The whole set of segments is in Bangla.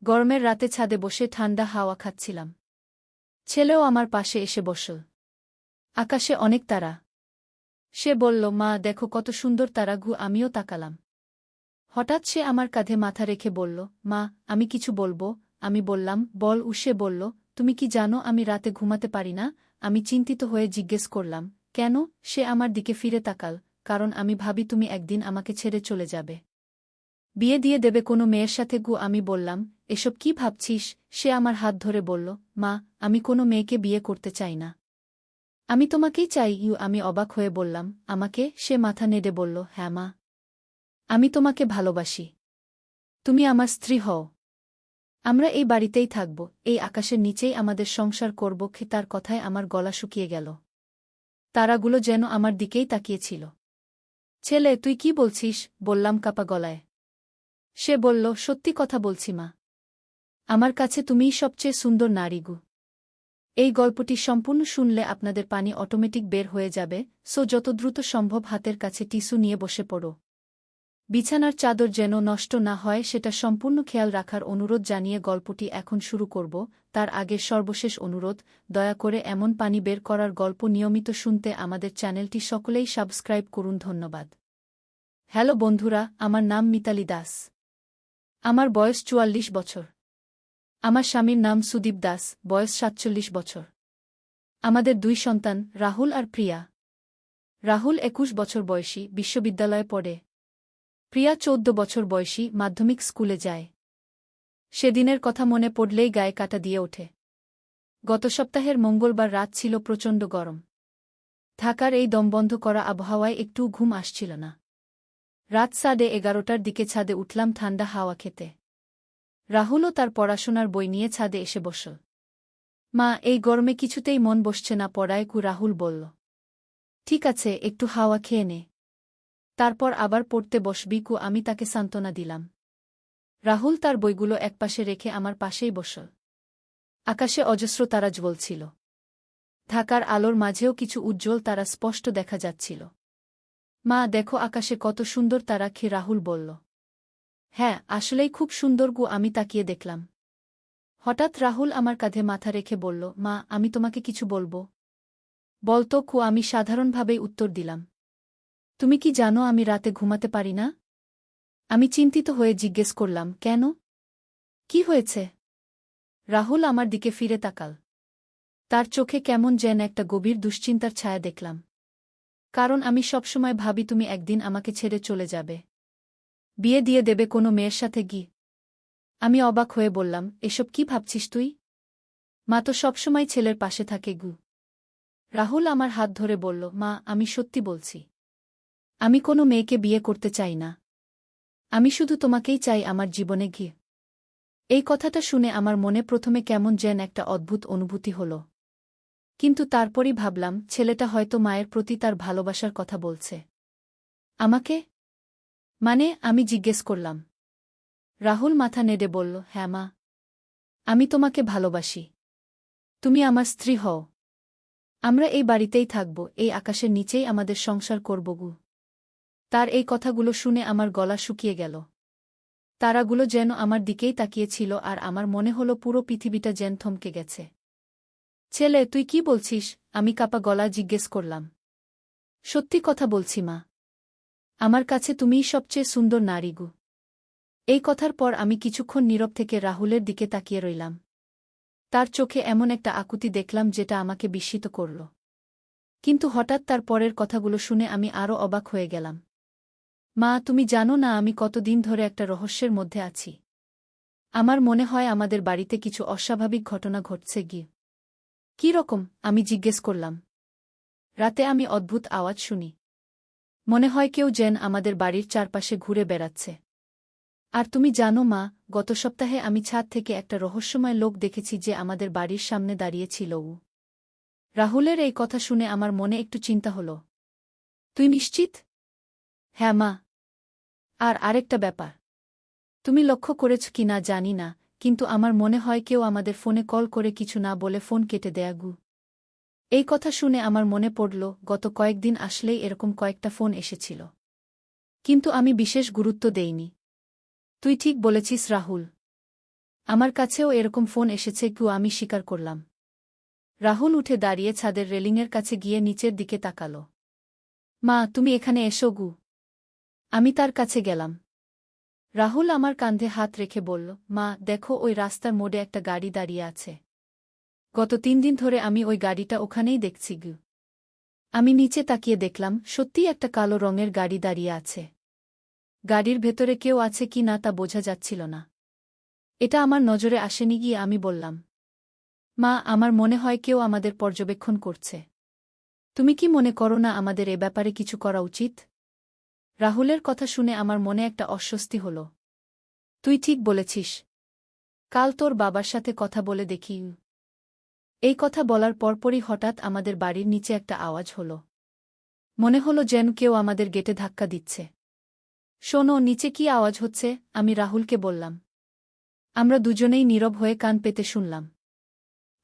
গরমের রাতে ছাদে বসে ঠান্ডা হাওয়া খাচ্ছিলাম। ছেলেও আমার পাশে এসে বসল। আকাশে অনেক তারা। সে বলল, মা দেখো কত সুন্দর তারা। আমিও তাকালাম। হঠাৎ সে আমার কাঁধে মাথা রেখে বলল, মা আমি কিছু বলবো। আমি বললাম, বল। সে বলল, তুমি কি জানো আমি রাতে ঘুমাতে পারি না। আমি চিন্তিত হয়ে জিজ্ঞেস করলাম, কেন। সে আমার দিকে ফিরে তাকাল, কারণ আমি ভাবি তুমি একদিন আমাকে ছেড়ে চলে যাবে, বিয়ে দিয়ে দেবে কোনো মেয়ের সাথে। আমি বললাম, এসব কি ভাবছিস। সে আমার হাত ধরে বলল, মা আমি কোনো মেয়েকে বিয়ে করতে চাই না, আমি তোমাকেই চাই। আমি অবাক হয়ে বললাম, আমাকে। সে মাথা নেড়ে বলল, হ্যাঁ মা, আমি তোমাকে ভালোবাসি, তুমি আমার স্ত্রী হও, আমরা এই বাড়িতেই থাকব, এই আকাশের নিচেই আমাদের সংসার করব। তার কথায় আমার গলা শুকিয়ে গেল। তারাগুলো যেন আমার দিকেই তাকিয়েছিল। ছেলে তুই কি বলছিস, বললাম কাপা গলায়। সে বলল, সত্যি কথা বলছি মা, আমার কাছে তুমিই সবচেয়ে সুন্দর নারী। এই গল্পটি সম্পূর্ণ শুনলে আপনাদের পানি অটোমেটিক বের হয়ে যাবে, সো যত দ্রুত সম্ভব হাতের কাছে টিস্যু নিয়ে বসে পড়ো। বিছানার চাদর যেন নষ্ট না হয় সেটা সম্পূর্ণ খেয়াল রাখার অনুরোধ জানিয়ে গল্পটি এখন শুরু করব। তার আগে সর্বশেষ অনুরোধ, দয়া করে এমন পানি বের করার গল্প নিয়মিত শুনতে আমাদের চ্যানেলটি সকলেই সাবস্ক্রাইব করুন। ধন্যবাদ। হ্যালো বন্ধুরা, আমার নাম মিতালি দাস। আমার বয়স ৪৪ বছর। আমার স্বামীর নাম সুদীপ দাস, বয়স ৪৭ বছর। আমাদের ২ সন্তান, রাহুল আর প্রিয়া। রাহুল ২১ বছর বয়সী, বিশ্ববিদ্যালয়ে পড়ে। প্রিয়া ১৪ বছর বয়সী, মাধ্যমিক স্কুলে যায়। সেদিনের কথা মনে পড়লেই গায়ে কাঁটা দিয়ে ওঠে। গত সপ্তাহের মঙ্গলবার রাত ছিল প্রচণ্ড গরম। ঢাকার এই দমবন্ধ করা আবহাওয়ায় একটুও ঘুম আসছিল না। রাত 11:30টার দিকে ছাদে উঠলাম ঠান্ডা হাওয়া খেতে। রাহুলও তার পড়াশোনার বই নিয়ে ছাদে এসে বসল। মা এই গরমে কিছুতেই মন বসছে না পড়ায়। রাহুল বলল, ঠিক আছে একটু হাওয়া খেয়ে নে, তারপর আবার পড়তে বসবি। আমি তাকে সান্ত্বনা দিলাম। রাহুল তার বইগুলো একপাশে রেখে আমার পাশেই বসল। আকাশে অজস্র তারা জ্বলছিল। ঢাকার আলোর মাঝেও কিছু উজ্জ্বল তারা স্পষ্ট দেখা যাচ্ছিল। মা দেখো আকাশে কত সুন্দর তারা। রাহুল বলল, হ্যাঁ আসলেই খুব সুন্দর। আমি তাকিয়ে দেখলাম। হঠাৎ রাহুল আমার কাঁধে মাথা রেখে বলল, মা আমি তোমাকে কিছু বলবো। বলতো। আমি সাধারণভাবেই উত্তর দিলাম, তুমি কি জানো আমি রাতে ঘুমাতে পারি না। আমি চিন্তিত হয়ে জিজ্ঞেস করলাম, কেন, কি হয়েছে। রাহুল আমার দিকে ফিরে তাকাল। তার চোখে কেমন যেন একটা গভীর দুশ্চিন্তার ছায়া দেখলাম। কারণ আমি সবসময় ভাবি তুমি একদিন আমাকে ছেড়ে চলে যাবে, বিয়ে দিয়ে দেবে কোনো মেয়ের সাথে। আমি অবাক হয়ে বললাম, এসব কি ভাবছিস তুই। মা তো সবসময় ছেলের পাশে থাকে। রাহুল আমার হাত ধরে বলল, মা আমি সত্যি বলছি, আমি কোনো মেয়েকে বিয়ে করতে চাই না, আমি শুধু তোমাকেই চাই আমার জীবনে। এই কথাটা শুনে আমার মনে প্রথমে কেমন যেন একটা অদ্ভুত অনুভূতি হল। কিন্তু তারপরই ভাবলাম, ছেলেটা হয়তো মায়ের প্রতি তার ভালোবাসার কথা বলছে। আমাকে মানে। আমি জিজ্ঞেস করলাম। রাহুল মাথা নেড়ে বলল, হ্যাঁ মা, আমি তোমাকে ভালোবাসি, তুমি আমার স্ত্রী হও, আমরা এই বাড়িতেই থাকব, এই আকাশের নিচেই আমাদের সংসার করব। তার এই কথাগুলো শুনে আমার গলা শুকিয়ে গেল। তারাগুলো যেন আমার দিকেই তাকিয়েছিল আর আমার মনে হলো পুরো পৃথিবীটা যেন থমকে গেছে। ছেলে তুই কি বলছিস, আমি কাপা গলা জিজ্ঞেস করলাম। সত্যি কথা বলছি মা, আমার কাছে তুমিই সবচেয়ে সুন্দর নারী। এই কথার পর আমি কিছুক্ষণ নীরব থেকে রাহুলের দিকে তাকিয়ে রইলাম। তার চোখে এমন একটা আকুতি দেখলাম যেটা আমাকে বিস্মিত করল। কিন্তু হঠাৎ তার পরের কথাগুলো শুনে আমি আরও অবাক হয়ে গেলাম। মা তুমি জানো না আমি কতদিন ধরে একটা রহস্যের মধ্যে আছি। আমার মনে হয় আমাদের বাড়িতে কিছু অস্বাভাবিক ঘটনা ঘটছে। কী রকম, আমি জিজ্ঞেস করলাম। রাতে আমি অদ্ভুত আওয়াজ শুনি, মনে হয় কেউ যেন আমাদের বাড়ির চারপাশে ঘুরে বেড়াচ্ছে। আর তুমি জানো মা, গত সপ্তাহে আমি ছাদ থেকে একটা রহস্যময় লোক দেখেছি যে আমাদের বাড়ির সামনে দাঁড়িয়েছিল। রাহুলের এই কথা শুনে আমার মনে একটু চিন্তা হল। তুই নিশ্চিত। হ্যাঁ মা। আর আরেকটা ব্যাপার, তুমি লক্ষ্য করেছ কি না জানি না, কিন্তু আমার মনে হয় কেউ আমাদের ফোনে কল করে কিছু না বলে ফোন কেটে দেয়া। এই কথা শুনে আমার মনে পড়ল, গত কয়েকদিন আসলেই এরকম কয়েকটা ফোন এসেছিল, কিন্তু আমি বিশেষ গুরুত্ব দেইনি। তুই ঠিক বলেছিস রাহুল, আমার কাছেও এরকম ফোন এসেছে গু, আমি স্বীকার করলাম। রাহুল উঠে দাঁড়িয়ে ছাদের রেলিংয়ের কাছে গিয়ে নিচের দিকে তাকাল। মা, তুমি এখানে এসো গু। আমি তার কাছে গেলাম। রাহুল আমার কাঁধে হাত রেখে বলল, মা দেখো, ওই রাস্তার মোড়ে একটা গাড়ি দাঁড়িয়ে আছে। গত 3 দিন ধরে আমি ওই গাড়িটা ওখানেই দেখছি গু। আমি নিচে তাকিয়ে দেখলাম, সত্যিই একটা কালো রঙের গাড়ি দাঁড়িয়ে আছে। গাড়ির ভেতরে কেউ আছে কি না তা বোঝা যাচ্ছিল না। এটা আমার নজরে আসেনি গিয়ে আমি বললাম, মা আমার মনে হয় কেউ আমাদের পর্যবেক্ষণ করছে। তুমি কি মনে করো না আমাদের এ ব্যাপারে কিছু করা উচিত? রাহুলের কথা শুনে আমার মনে একটা অস্বস্তি হল। তুই ঠিক বলেছিস। কাল তোর বাবার সাথে কথা বলে দেখি। এই কথা বলার পরপরই হঠাৎ আমাদের বাড়ির নিচে একটা আওয়াজ হল। মনে হলো যেন কেউ আমাদের গেটে ধাক্কা দিচ্ছে। শোনো, নিচে কি আওয়াজ হচ্ছে? আমি রাহুলকে বললাম। আমরা দুজনেই নীরব হয়ে কান পেতে শুনলাম।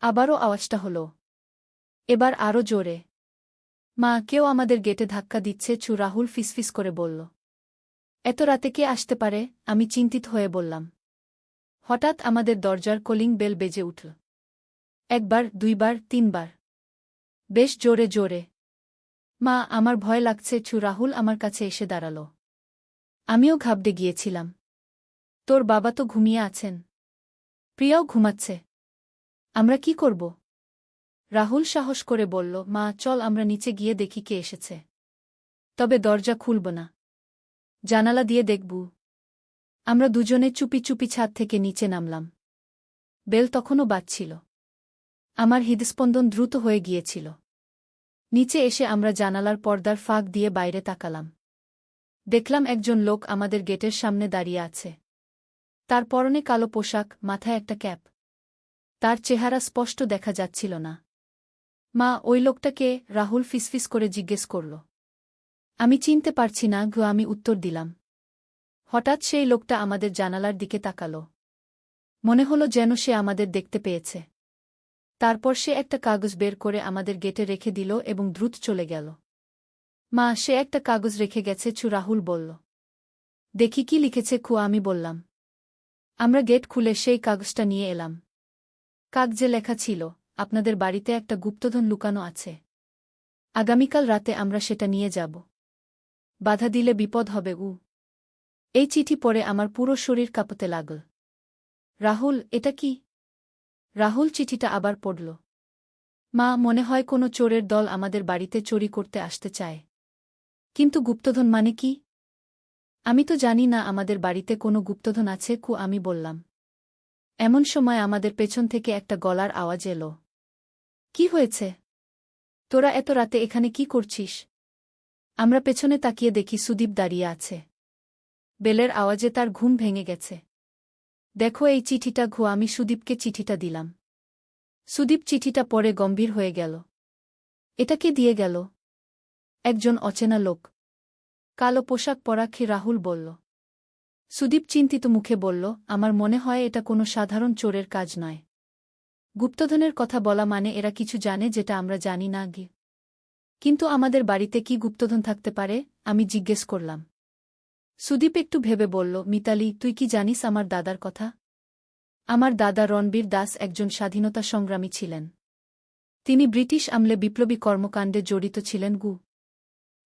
আবারও আওয়াজটা হলো। এবার আরও জোরে। মা, কেউ আমাদের গেটে ধাক্কা দিচ্ছে ছু, রাহুল ফিসফিস করে বলল। এত রাতে কে আসতে পারে? আমি চিন্তিত হয়ে বললাম। হঠাৎ আমাদের দরজার কলিং বেল বেজে উঠল। 1 বার, 2 বার, 3 বার। বেশ জোরে জোরে। মা, আমার ভয় লাগছে ছু, রাহুল আমার কাছে এসে দাঁড়াল। আমিও ঘাবড়ে গিয়েছিলাম। তোর বাবা তো ঘুমিয়ে আছেন। প্রিয়াও ঘুমাচ্ছে। আমরা কি করব? রাহুল সাহস করে বলল, মা চল আমরা নিচে গিয়ে দেখি কে এসেছে। তবে দরজা খুলব না, জানালা দিয়ে দেখব। আমরা দুজনে চুপি চুপি ছাদ থেকে নিচে নামলাম। বেল তখনও বাজছিল। আমার হৃদস্পন্দন দ্রুত হয়ে গিয়েছিল। নিচে এসে আমরা জানালার পর্দার ফাঁক দিয়ে বাইরে তাকালাম। দেখলাম একজন লোক আমাদের গেটের সামনে দাঁড়িয়ে আছে। তার পরনে কালো পোশাক, মাথায় একটা ক্যাপ। তার চেহারা স্পষ্ট দেখা যাচ্ছিল না। মা, ওই লোকটাকে? রাহুল ফিসফিস করে জিজ্ঞেস করল। আমি চিনতে পারছি না গো, আমি উত্তর দিলাম। হঠাৎ সেই লোকটা আমাদের জানালার দিকে তাকাল। মনে হলো যেন সে আমাদের দেখতে পেয়েছে। তারপর সে একটা কাগজ বের করে আমাদের গেটে রেখে দিল এবং দ্রুত চলে গেল। মা, সে একটা কাগজ রেখে গেছে ছু, রাহুল বলল। দেখি কি লিখেছে খু, আমি বললাম। আমরা গেট খুলে সেই কাগজটা নিয়ে এলাম। কাগজে লেখা ছিল, আপনাদের বাড়িতে একটা গুপ্তধন লুকানো আছে। আগামীকাল রাতে আমরা সেটা নিয়ে যাব। বাধা দিলে বিপদ হবে। এই চিঠি পড়ে আমার পুরো শরীর কাঁপতে লাগল। রাহুল, এটা কি? রাহুল চিঠিটা আবার পড়ল। মা, মনে হয় কোনো চোরের দল আমাদের বাড়িতে চুরি করতে আসতে চায়। কিন্তু গুপ্তধন মানে কি? আমি তো জানি না আমাদের বাড়িতে কোনো গুপ্তধন আছে কু, আমি বললাম। এমন সময় আমাদের পেছন থেকে একটা গলার আওয়াজ এলো। কি হয়েছে? তোরা এত রাতে এখানে কি করছিস? আমরা পেছনে তাকিয়ে দেখি সুদীপ দাঁড়িয়ে আছে। বেলের আওয়াজে তার ঘুম ভেঙে গেছে। দেখো এই চিঠিটা ঘু, আমি সুদীপকে চিঠিটা দিলাম। সুদীপ চিঠিটা পড়ে গম্ভীর হয়ে গেল। এটা কে দিয়ে গেল? একজন অচেনা লোক। কালো পোশাক পরা খে, রাহুল বলল। সুদীপ চিন্তিত মুখে বলল, আমার মনে হয় এটা কোনো সাধারণ চোরের কাজ নয়। গুপ্তধনের কথা বলা মানে এরা কিছু জানে যেটা আমরা জানি না গে। কিন্তু আমাদের বাড়িতে কি গুপ্তধন থাকতে পারে? আমি জিজ্ঞেস করলাম। সুদীপ একটু ভেবে বলল, মিতালি, তুই কি জানিস আমার দাদার কথা? আমার দাদা রণবীর দাস একজন স্বাধীনতা সংগ্রামী ছিলেন। তিনি ব্রিটিশ আমলে বিপ্লবী কর্মকাণ্ডে জড়িত ছিলেন গু।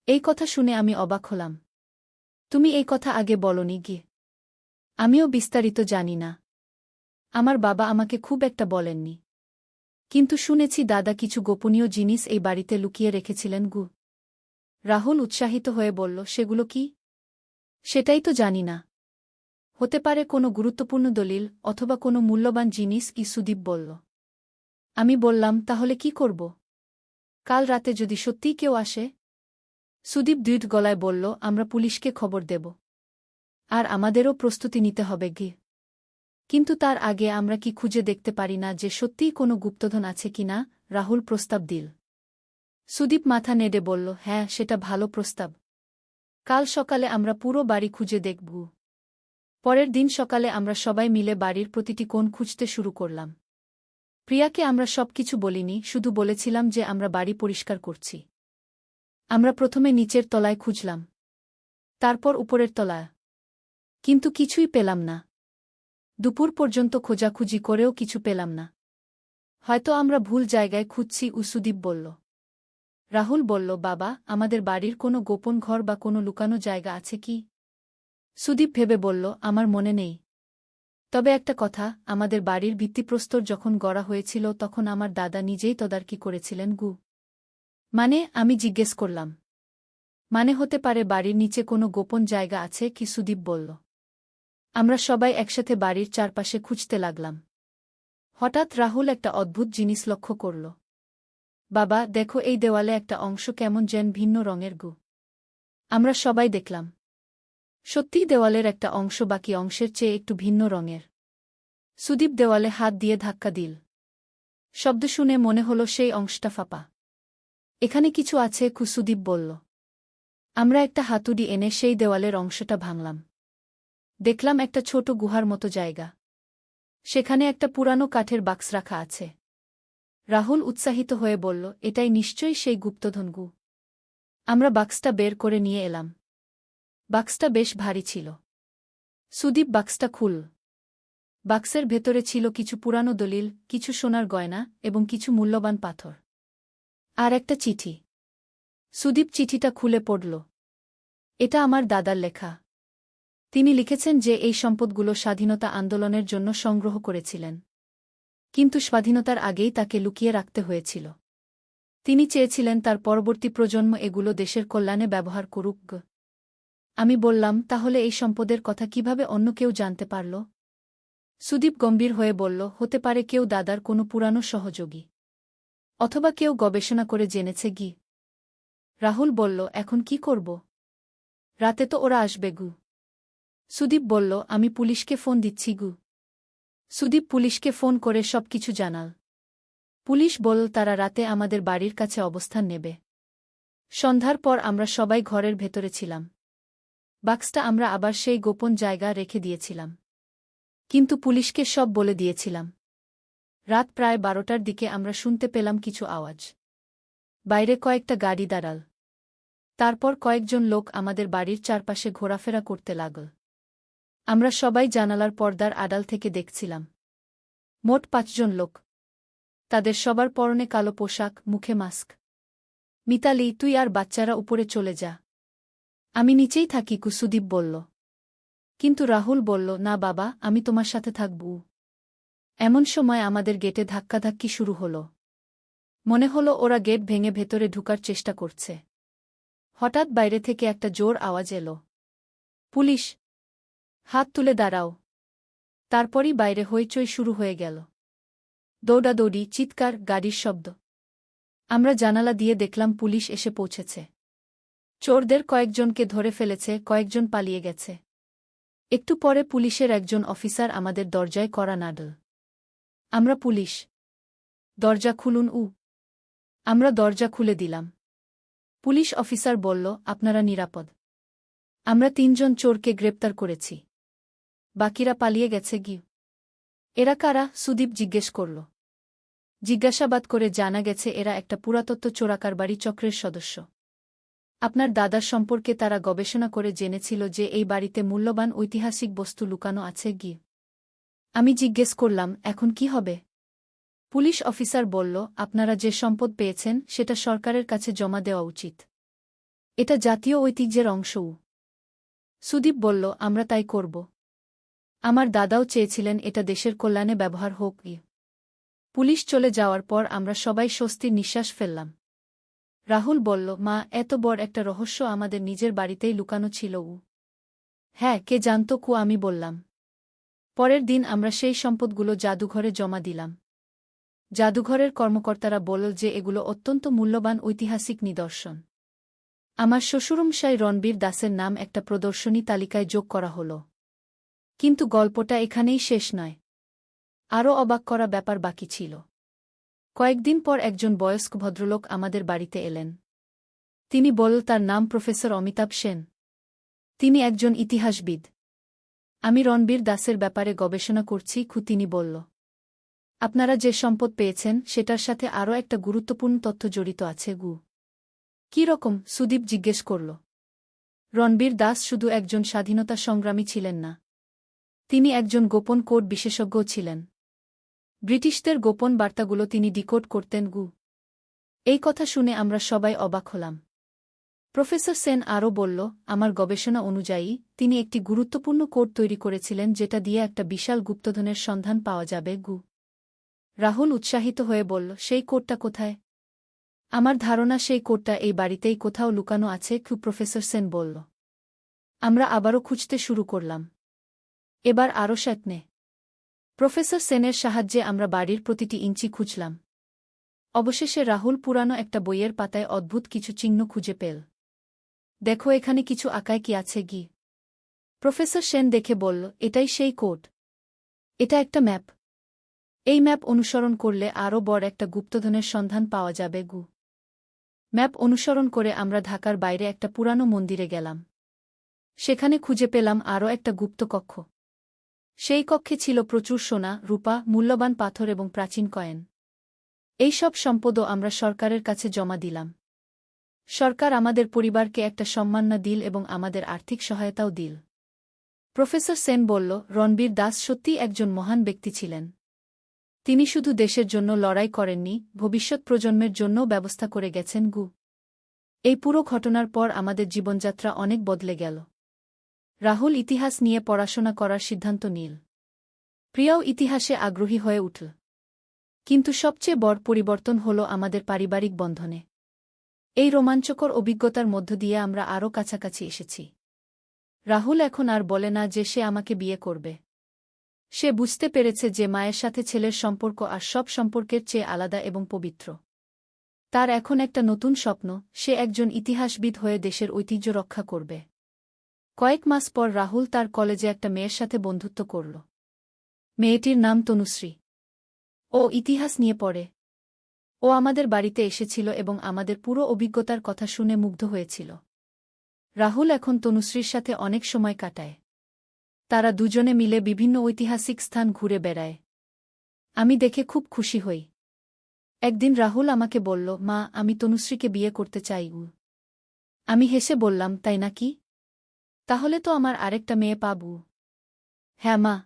এই কথা শুনে আমি অবাক হলাম। তুমি এই কথা আগে বলনি গে। আমিও বিস্তারিত জানি না। আমার বাবা আমাকে খুব একটা বলেননি। কিন্তু শুনেছি দাদা কিছু গোপনীয় জিনিস এই বাড়িতে লুকিয়ে রেখেছিলেন গু। রাহুল উৎসাহিত হয়ে বলল, সেগুলো কি? সেটাই তো জানি না। হতে পারে কোনো গুরুত্বপূর্ণ দলিল অথবা কোনো মূল্যবান জিনিস, সুদীপ বলল। আমি বললাম, তাহলে কি করব? কাল রাতে যদি সত্যিই কেউ আসে? সুদীপ দৃঢ় গলায় বলল, আমরা পুলিশকে খবর দেব। আর আমাদেরও প্রস্তুতি নিতে হবে গে। কিন্তু তার আগে আমরা কি খুঁজে দেখতে পারি না যে সত্যিই কোনো গুপ্তধন আছে কিনা? রাহুল প্রস্তাব দিল। সুদীপ মাথা নেড়ে বলল, হ্যাঁ, সেটা ভালো প্রস্তাব। কাল সকালে আমরা পুরো বাড়ি খুঁজে দেখব। পরের দিন সকালে আমরা সবাই মিলে বাড়ির প্রতিটি কোণ খুঁজতে শুরু করলাম। প্রিয়াকে আমরা সবকিছু বলিনি, শুধু বলেছিলাম যে আমরা বাড়ি পরিষ্কার করছি। আমরা প্রথমে নিচের তলায় খুঁজলাম। তারপর উপরের তলায়। কিন্তু কিছুই পেলাম না। দুপুর পর্যন্ত খোঁজাখুঁজি করেও কিছু পেলাম না। হয়তো আমরা ভুল জায়গায় খুঁজছি, সুদীপ বলল। রাহুল বলল, বাবা, আমাদের বাড়ির কোনো গোপন ঘর বা কোনো লুকানো জায়গা আছে কি? সুদীপ ভেবে বলল, আমার মনে নেই। তবে একটা কথা, আমাদের বাড়ির ভিত্তিপ্রস্তর যখন গড়া হয়েছিল তখন আমার দাদা নিজেই তদারকি করেছিলেন গু। মানে? আমি জিজ্ঞেস করলাম। মানে হতে পারে বাড়ির নিচে কোনো গোপন জায়গা আছে কি, সুদীপ বলল। আমরা সবাই একসাথে বাড়ির চারপাশে খুঁজতে লাগলাম। হঠাৎ রাহুল একটা অদ্ভুত জিনিস লক্ষ্য করল। বাবা, দেখো, এই দেওয়ালে একটা অংশ কেমন যেন ভিন্ন রঙের গু। আমরা সবাই দেখলাম। সত্যিই দেওয়ালের একটা অংশ বাকি অংশের চেয়ে একটু ভিন্ন রঙের। সুদীপ দেওয়ালে হাত দিয়ে ধাক্কা দিল। শব্দ শুনে মনে হলো সেই অংশটা ফাঁপা। এখানে কিছু আছে, সুদীপ বলল। আমরা একটা হাতুড়ি এনে সেই দেওয়ালের অংশটা ভাঙলাম। দেখলাম একটা ছোট গুহার মতো জায়গা। সেখানে একটা পুরানো কাঠের বাক্স রাখা আছে। রাহুল উৎসাহিত হয়ে বলল, এটাই নিশ্চয়ই সেই গুপ্তধন গু। আমরা বাক্সটা বের করে নিয়ে এলাম। বাক্সটা বেশ ভারী ছিল। সুদীপ বাক্সটা খুলল। বাক্সের ভেতরে ছিল কিছু পুরানো দলিল, কিছু সোনার গয়না এবং কিছু মূল্যবান পাথর। আর একটা চিঠি। সুদীপ চিঠিটা খুলে পড়ল। এটা আমার দাদার লেখা। তিনি লিখেছেন যে এই সম্পদগুলো স্বাধীনতা আন্দোলনের জন্য সংগ্রহ করেছিলেন। কিন্তু স্বাধীনতার আগেই তাকে লুকিয়ে রাখতে হয়েছিল। তিনি চেয়েছিলেন তার পরবর্তী প্রজন্ম এগুলো দেশের কল্যাণে ব্যবহার করুক। আমি বললাম, তাহলে এই সম্পদের কথা কিভাবে অন্য কেউ জানতে পারল? সুদীপ গম্ভীর হয়ে বলল, হতে পারে কেউ দাদার কোনো পুরানো সহযোগী। অথবা কেউ গবেষণা করে জেনেছে গি। রাহুল বলল, এখন কি করব? রাতে তো ওরা আসবে গু। সুদীপ বলল, আমি পুলিশকে ফোন দিচ্ছি গু। সুদীপ পুলিশকে ফোন করে সবকিছু জানাল। পুলিশ বলল তারা রাতে আমাদের বাড়ির কাছে অবস্থান নেবে। সন্ধ্যার পর আমরা সবাই ঘরের ভেতরে ছিলাম। বাক্সটা আমরা আবার সেই গোপন জায়গা রেখে দিয়েছিলাম। কিন্তু পুলিশকে সব বলে দিয়েছিলাম। রাত প্রায় 12টার দিকে আমরা শুনতে পেলাম কিছু আওয়াজ। বাইরে কয়েকটা গাড়ি দাঁড়াল। তারপর কয়েকজন লোক আমাদের বাড়ির চারপাশে ঘোরাফেরা করতে লাগল। আমরা সবাই জানালার পর্দার আড়াল থেকে দেখছিলাম। মোট 5 জন লোক। তাদের সবার পরনে কালো পোশাক, মুখে মাস্ক। মিতালি, তুই আর বাচ্চারা উপরে চলে যা। আমি নিচেই থাকি, সুদীপ বলল। কিন্তু রাহুল বলল, না বাবা, আমি তোমার সাথে থাকব। এমন সময় আমাদের গেটে ধাক্কাধাক্কি শুরু হলো। মনে হলো ওরা গেট ভেঙে ভেতরে ঢুকার চেষ্টা করছে। হঠাৎ বাইরে থেকে একটা জোর আওয়াজ এলো, পুলিশ! হাত তুলে দাঁড়াও! তারপরই বাইরে হইচই শুরু হয়ে গেল। দৌড়াদৌড়ি, চিৎকার, গাড়ির শব্দ। আমরা জানালা দিয়ে দেখলাম পুলিশ এসে পৌঁছেছে। চোরদের কয়েকজনকে ধরে ফেলেছে, কয়েকজন পালিয়ে গেছে। একটু পরে পুলিশের একজন অফিসার আমাদের দরজায় কড়া নাড়ল। আমরা পুলিশ, দরজা খুলুন। আমরা দরজা খুলে দিলাম। পুলিশ অফিসার বলল, আপনারা নিরাপদ। আমরা 3 জন চোরকে গ্রেপ্তার করেছি। বাকিরা পালিয়ে গেছে গি। এরা কারা? সুদীপ জিজ্ঞেস করল। জিজ্ঞাসাবাদ করে জানা গেছে এরা একটা পুরাতত্ত্ব চোরাকারবারি চক্রের সদস্য। আপনার দাদার সম্পর্কে তারা গবেষণা করে জেনেছিল যে এই বাড়িতে মূল্যবান ঐতিহাসিক বস্তু লুকানো আছে গি। আমি জিজ্ঞেস করলাম, এখন কি হবে? পুলিশ অফিসার বলল, আপনারা যে সম্পদ পেয়েছেন সেটা সরকারের কাছে জমা দেওয়া উচিত। এটা জাতীয় ঐতিহ্যের অংশও। সুদীপ বলল, আমরা তাই করব। আমার দাদাও চেয়েছিলেন এটা দেশের কল্যাণে ব্যবহার হোক। পুলিশ চলে যাওয়ার পর আমরা সবাই স্বস্তির নিঃশ্বাস ফেললাম। রাহুল বলল, মা, এত বড় একটা রহস্য আমাদের নিজের বাড়িতেই লুকানো ছিল। হ্যাঁ, কে জানত? আমি বললাম। পরের দিন আমরা সেই সম্পদগুলো জাদুঘরে জমা দিলাম। জাদুঘরের কর্মকর্তারা বলল যে এগুলো অত্যন্ত মূল্যবান ঐতিহাসিক নিদর্শন। আমার শ্বশুরমশাই রণবীর দাসের নাম একটা প্রদর্শনী তালিকায় যোগ করা হল। কিন্তু গল্পটা এখানেই শেষ নয়। আরও অবাক করা ব্যাপার বাকি ছিল। কয়েকদিন পর একজন বয়স্ক ভদ্রলোক আমাদের বাড়িতে এলেন। তিনি বলল তার নাম প্রফেসর অমিতাভ সেন। তিনি একজন ইতিহাসবিদ। আমি রণবীর দাসের ব্যাপারে গবেষণা করছি, তিনি বলল। আপনারা যে সম্পদ পেয়েছেন সেটার সাথে আরও একটা গুরুত্বপূর্ণ তথ্য জড়িত আছে গু। কী রকম? সুদীপ জিজ্ঞেস করল। রণবীর দাস শুধু একজন স্বাধীনতা সংগ্রামী ছিলেন না। তিনি একজন গোপন কোড বিশেষজ্ঞও ছিলেন। ব্রিটিশদের গোপন বার্তাগুলো তিনি ডিকোড করতেন। এই কথা শুনে আমরা সবাই অবাক হলাম। প্রফেসর সেন আরও বলল, আমার গবেষণা অনুযায়ী তিনি একটি গুরুত্বপূর্ণ কোড তৈরি করেছিলেন যেটা দিয়ে একটা বিশাল গুপ্তধনের সন্ধান পাওয়া যাবে। রাহুল উৎসাহিত হয়ে বলল, সেই কোডটা কোথায়? আমার ধারণা সেই কোডটা এই বাড়িতেই কোথাও লুকানো আছে। প্রফেসর সেন বলল। আমরা আবারও খুঁজতে শুরু করলাম। এবার আরও সাতনে। প্রফেসর সেনের সাহায্যে আমরা বাড়ির প্রতিটি ইঞ্চি খুঁজলাম। অবশেষে রাহুল পুরানো একটা বইয়ের পাতায় অদ্ভুত কিছু চিহ্ন খুঁজে পেল। দেখো এখানে কিছু আঁকায় কি আছে। প্রফেসর সেন দেখে বলল, এটাই সেই কোড। এটা একটা ম্যাপ। এই ম্যাপ অনুসরণ করলে আরও বড় একটা গুপ্তধনের সন্ধান পাওয়া যাবে। ম্যাপ অনুসরণ করে আমরা ঢাকার বাইরে একটা পুরানো মন্দিরে গেলাম। সেখানে খুঁজে পেলাম আরও একটা গুপ্ত কক্ষ। সেই কক্ষে ছিল প্রচুর সোনা, রূপা, মূল্যবান পাথর এবং প্রাচীন কয়েন। এই সব সম্পদও আমরা সরকারের কাছে জমা দিলাম। সরকার আমাদের পরিবারকে একটা সম্মাননা দিল এবং আমাদের আর্থিক সহায়তাও দিল। প্রফেসর সেন বলল, রণবীর দাস সত্যিই একজন মহান ব্যক্তি ছিলেন। তিনি শুধু দেশের জন্য লড়াই করেননি, ভবিষ্যৎ প্রজন্মের জন্যও ব্যবস্থা করে গেছেন। এই পুরো ঘটনার পর আমাদের জীবনযাত্রা অনেক বদলে গেল। রাহুল ইতিহাস নিয়ে পড়াশোনা করার সিদ্ধান্ত নিল। প্রিয়াও ইতিহাসে আগ্রহী হয়ে উঠল। কিন্তু সবচেয়ে বড় পরিবর্তন হল আমাদের পারিবারিক বন্ধনে। এই রোমাঞ্চকর অভিজ্ঞতার মধ্য দিয়ে আমরা আরও কাছাকাছি এসেছি। রাহুল এখন আর বলে না যে সে আমাকে বিয়ে করবে। সে বুঝতে পেরেছে যে মায়ের সাথে ছেলের সম্পর্ক আর সব সম্পর্কের চেয়ে আলাদা এবং পবিত্র। তার এখন একটা নতুন স্বপ্ন, সে একজন ইতিহাসবিদ হয়ে দেশের ঐতিহ্য রক্ষা করবে। কয়েক মাস পর রাহুল তার কলেজে একটা মেয়ের সাথে বন্ধুত্ব করল। মেয়েটির নাম তনুশ্রী। ও ইতিহাস নিয়ে পড়ে। ও আমাদের বাড়িতে এসেছিল এবং আমাদের পুরো অভিজ্ঞতার কথা শুনে মুগ্ধ হয়েছিল। রাহুল এখন তনুশ্রীর সাথে অনেক সময় কাটায়। তারা দুজনে মিলে বিভিন্ন ঐতিহাসিক স্থান ঘুরে বেড়ায়। আমি দেখে খুব খুশি হই। একদিন রাহুল আমাকে বলল, মা, আমি তনুশ্রীকে বিয়ে করতে চাই। আমি হেসে বললাম, তাই নাকি? তাহলে তো আমার আরেকটা মেয়ে পাবো। হ্যাঁ মা,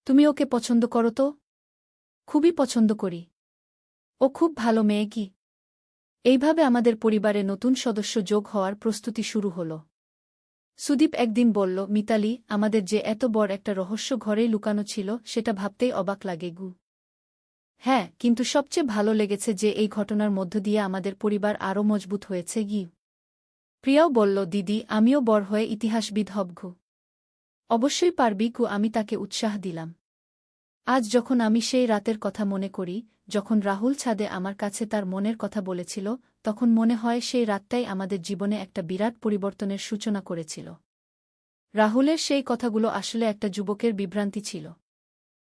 তুমি ওকে পছন্দ করো তো? খুবই পছন্দ করি। ও খুব ভালো মেয়ে। এইভাবে আমাদের পরিবারে নতুন সদস্য যোগ হওয়ার প্রস্তুতি শুরু হল। সুদীপ একদিন বলল, মিতালি, আমাদের যে এত বড় একটা রহস্য ঘরেই লুকানো ছিল সেটা ভাবতেই অবাক লাগে। হ্যাঁ, কিন্তু সবচেয়ে ভালো লেগেছে যে এই ঘটনার মধ্য দিয়ে আমাদের পরিবার আরও মজবুত হয়েছে। প্রিয়াও বলল, দিদি, আমিও বড় হয়ে ইতিহাসবিদ হব। অবশ্যই পারবি। আমি তাকে উৎসাহ দিলাম। আজ যখন আমি সেই রাতের কথা মনে করি, যখন রাহুল ছাদে আমার কাছে তার মনের কথা বলেছিল, তখন মনে হয় সেই রাতটাই আমাদের জীবনে একটা বিরাট পরিবর্তনের সূচনা করেছিল। রাহুলের সেই কথাগুলো আসলে একটা যুবকের বিভ্রান্তি ছিল।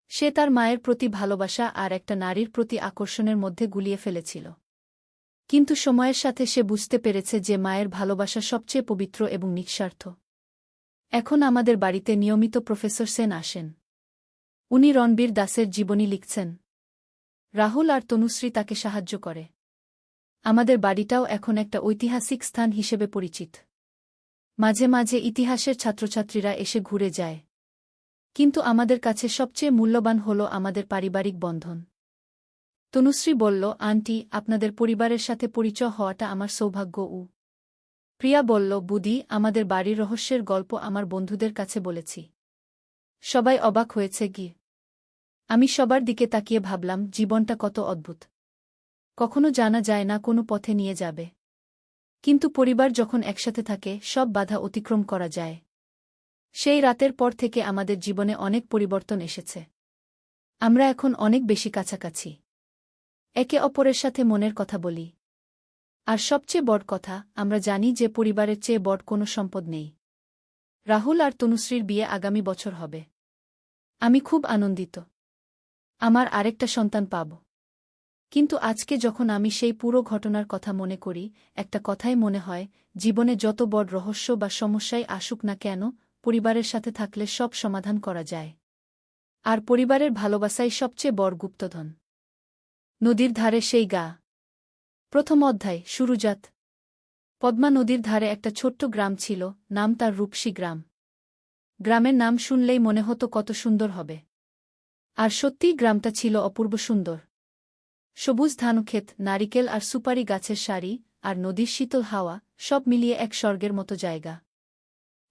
সে তার মায়ের প্রতি ভালোবাসা আর একটা নারীর প্রতি আকর্ষণের মধ্যে গুলিয়ে ফেলেছিল। কিন্তু সময়ের সাথে সে বুঝতে পেরেছে যে মায়ের ভালোবাসা সবচেয়ে পবিত্র এবং নিঃস্বার্থ। এখন আমাদের বাড়িতে নিয়মিত প্রফেসর সেন আসেন। উনি রণবীর দাসের জীবনী লিখছেন। রাহুল আর তনুশ্রী তাকে সাহায্য করে। আমাদের বাড়িটাও এখন একটা ঐতিহাসিক স্থান হিসেবে পরিচিত। মাঝে মাঝে ইতিহাসের ছাত্রছাত্রীরা এসে ঘুরে যায়। কিন্তু আমাদের কাছে সবচেয়ে মূল্যবান হল আমাদের পারিবারিক বন্ধন। তনুশ্রী বলল, আন্টি, আপনাদের পরিবারের সাথে পরিচয় হওয়াটা আমার সৌভাগ্য। প্রিয়া বলল, বুদি, আমাদের বাড়ির রহস্যের গল্প আমার বন্ধুদের কাছে বলেছি। সবাই অবাক হয়েছে। আমি সবার দিকে তাকিয়ে ভাবলাম, জীবনটা কত অদ্ভুত। কখনো জানা যায় না কোনো পথে নিয়ে যাবে। কিন্তু পরিবার যখন একসাথে থাকে, সব বাধা অতিক্রম করা যায়। সেই রাতের পর থেকে আমাদের জীবনে অনেক পরিবর্তন এসেছে। আমরা এখন অনেক বেশি কাছাকাছি। একে অপরের সাথে মনের কথা বলি। আর সবচেয়ে বড় কথা, আমরা জানি যে পরিবারের চেয়ে বড় কোনো সম্পদ নেই। রাহুল আর তনুশ্রীর বিয়ে আগামী বছর হবে। আমি খুব আনন্দিত। আমার আরেকটা সন্তান পাব। কিন্তু আজকে যখন আমি সেই পুরো ঘটনার কথা মনে করি, একটা কথাই মনে হয়, জীবনে যত বড় রহস্য বা সমস্যাই আসুক না কেন, পরিবারের সাথে থাকলে সব সমাধান করা যায়। আর পরিবারের ভালোবাসাই সবচেয়ে বড় গুপ্তধন। নদীর ধারে সেই গা। প্রথম অধ্যায়, শুরুজাত। পদ্মা নদীর ধারে একটা ছোট্ট গ্রাম ছিল, নাম তার রূপসী গ্রাম। গ্রামের নাম শুনলেই মনে হতো কত সুন্দর হবে। আর সত্যিই গ্রামটা ছিল অপূর্ব সুন্দর। সবুজ ধানক্ষেত, নারিকেল আর সুপারি গাছের সারি, আর নদীর শীতল হাওয়া, সব মিলিয়ে এক স্বর্গের মতো জায়গা।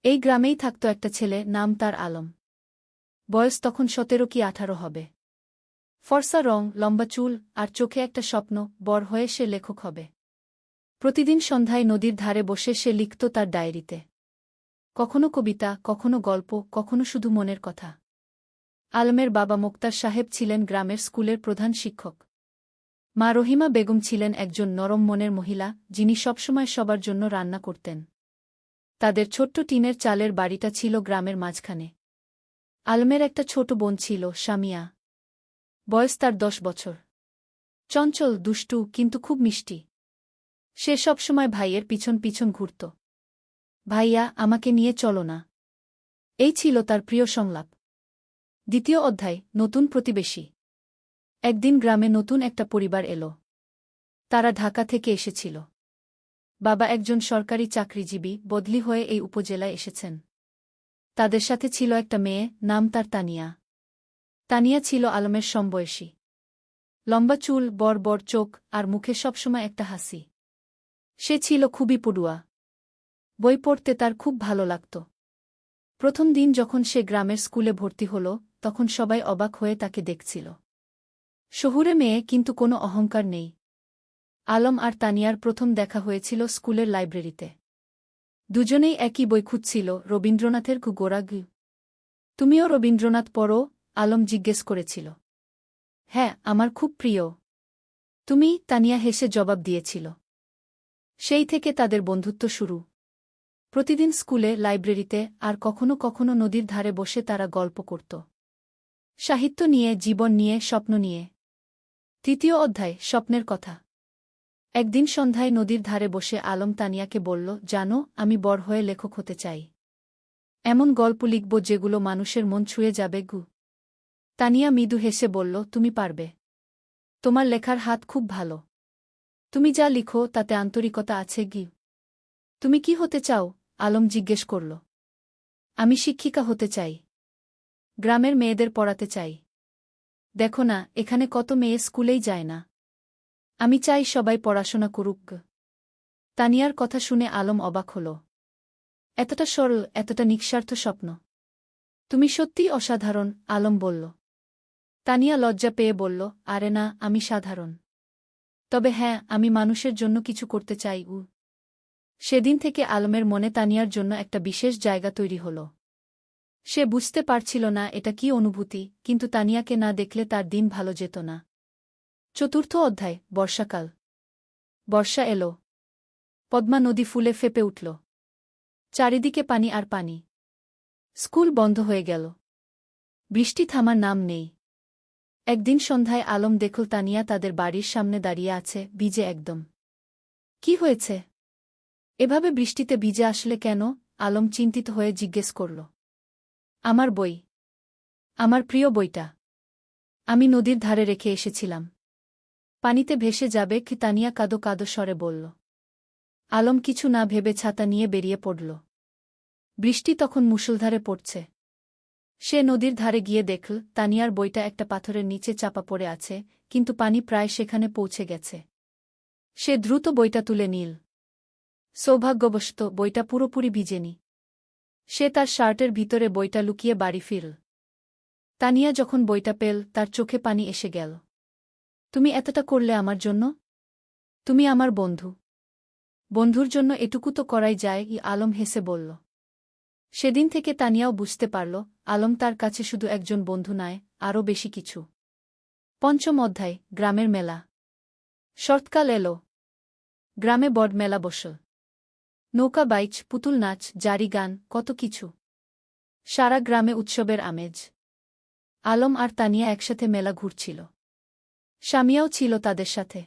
এই গ্রামেই থাকত একটা ছেলে, নাম তার আলম। বয়স তখন 17 কি 18 হবে। ফর্সা রং, লম্বা চুল, আর চোখে একটা স্বপ্ন, বড় হয়ে সে লেখক হবে। প্রতিদিন সন্ধ্যায় নদীর ধারে বসে সে লিখত তার ডায়েরিতে। কখনো কবিতা, কখনো গল্প, কখনো শুধু মনের কথা। আলমের বাবা মোক্তার সাহেব ছিলেন গ্রামের স্কুলের প্রধান শিক্ষক। মা রহিমা বেগম ছিলেন একজন নরম মনের মহিলা, যিনি সবসময় সবার জন্য রান্না করতেন। তাদের ছোট্ট টিনের চালের বাড়িটা ছিল গ্রামের মাঝখানে। আলমের একটা ছোট বোন ছিল, সামিয়া। বয়স তার 10 বছর। চঞ্চল, দুষ্টু, কিন্তু খুব মিষ্টি। সে সবসময় ভাইয়ের পিছন পিছন ঘুরত। ভাইয়া, আমাকে নিয়ে চলো না। এই ছিল তার প্রিয় সংলাপ। দ্বিতীয় অধ্যায়, নতুন প্রতিবেশী। একদিন গ্রামে নতুন একটা পরিবার এলো। তারা ঢাকা থেকে এসেছিল। বাবা একজন সরকারি চাকরিজীবী, বদলি হয়ে এই উপজেলায় এসেছেন। তাদের সাথে ছিল একটা মেয়ে, নাম তার তানিয়া। তানিয়া ছিল আলমের সমবয়সী। লম্বা চুল, বড় বড় চোখ, আর মুখে সবসময় একটা হাসি। সে ছিল খুবই পড়ুয়া। বই পড়তে তার খুব ভালো লাগত। প্রথম দিন যখন সে গ্রামের স্কুলে ভর্তি হল, তখন সবাই অবাক হয়ে তাকে দেখছিল। শহুরে মেয়ে, কিন্তু কোনো অহংকার নেই। আলম আর তানিয়ার প্রথম দেখা হয়েছিল স্কুলের লাইব্রেরিতে। দুজনেই একই বই খুঁজছিল, রবীন্দ্রনাথের গোরা গু। তুমিও রবীন্দ্রনাথ পড়ো? আলম জিজ্ঞেস করেছিল। হ্যাঁ, আমার খুব প্রিয়। তুমি? তানিয়া হেসে জবাব দিয়েছিল। সেই থেকে তাদের বন্ধুত্ব শুরু। প্রতিদিন স্কুলে, লাইব্রেরিতে, আর কখনো কখনো নদীর ধারে বসে তারা গল্প করত। সাহিত্য নিয়ে, জীবন নিয়ে, স্বপ্ন নিয়ে। তৃতীয় অধ্যায়, স্বপ্নের কথা। একদিন সন্ধ্যায় নদীর ধারে বসে আলম তানিয়াকে বলল, জানো, আমি বড় হয়ে লেখক হতে চাই। এমন গল্প লিখব যেগুলো মানুষের মন ছুঁয়ে যাবে গু। তানিয়া মৃদু হেসে বলল, তুমি পারবে। তোমার লেখার হাত খুব ভালো। তুমি যা লিখো তাতে আন্তরিকতা আছে গি। তুমি কি হতে চাও? আলম জিজ্ঞেস করল। আমি শিক্ষিকা হতে চাই। গ্রামের মেয়েদের পড়াতে চাই। দেখো না, এখানে কত মেয়ে স্কুলেই যায় না। আমি চাই সবাই পড়াশোনা করুক। তানিয়ার কথা শুনে আলম অবাক হল। এতটা সরল, এতটা নিঃস্বার্থ স্বপ্ন। তুমি সত্যিই অসাধারণ, আলম বলল। তানিয়া লজ্জা পেয়ে বলল, আরে না, আমি সাধারণ। তবে হ্যাঁ, আমি মানুষের জন্য কিছু করতে চাই। সেদিন থেকে আলমের মনে তানিয়ার জন্য একটা বিশেষ জায়গা তৈরি হল। সে বুঝতে পারছিল না এটা কি অনুভূতি, কিন্তু তানিয়াকে না দেখলে তার দিন ভালো যেত না। চতুর্থ অধ্যায়, বর্ষাকাল। বর্ষা এলো। পদ্মা নদী ফুলে ফেঁপে উঠল। চারিদিকে পানি আর পানি। স্কুল বন্ধ হয়ে গেল। বৃষ্টি থামার নাম নেই। একদিন সন্ধ্যায় আলম দেখল তানিয়া তাদের বাড়ির সামনে দাঁড়িয়ে আছে, ভিজে একদম। কি হয়েছে? এভাবে বৃষ্টিতে ভিজে আসলে কেন? আলম চিন্তিত হয়ে জিজ্ঞেস করল। আমার বই। আমার প্রিয় বইটা। আমি নদীর ধারে রেখে এসেছিলাম। পানিতে ভেসে যাবে কি? তানিয়া কাঁদো কাঁদো স্বরে বলল। আলম কিছু না ভেবে ছাতা নিয়ে বেরিয়ে পড়ল। বৃষ্টি তখন মুষলধারে পড়ছে। সে নদীর ধারে গিয়ে দেখল তানিয়ার বইটা একটা পাথরের নিচে চাপা পড়ে আছে, কিন্তু পানি প্রায় সেখানে পৌঁছে গেছে। সে দ্রুত বইটা তুলে নিল। সৌভাগ্যবশত বইটা পুরোপুরি ভিজেনি। সে তার শার্টের ভিতরে বইটা লুকিয়ে বাড়ি ফিরল। তানিয়া যখন বইটা পেল, তার চোখে পানি এসে গেল। তুমি এতটা করলে আমার জন্য? তুমি আমার বন্ধু। বন্ধুর জন্য এটুকু তো করাই যায়, আলম হেসে বলল। সেদিন থেকে তানিয়াও বুঝতে পারল, আলম তার কাছে শুধু একজন বন্ধু নয়, আরও বেশি কিছু। পঞ্চম অধ্যায়, গ্রামের মেলা। শরৎকাল এলো। গ্রামে বড় মেলা বসল। নৌকা বাইচ, পুতুল নাচ, জারি গান, কত কিছু। সারা গ্রামে উৎসবের আমেজ। আলম আর তানিয়া একসাথে মেলা ঘুরছিল। স্বামীও ছিল তাদের সাথে।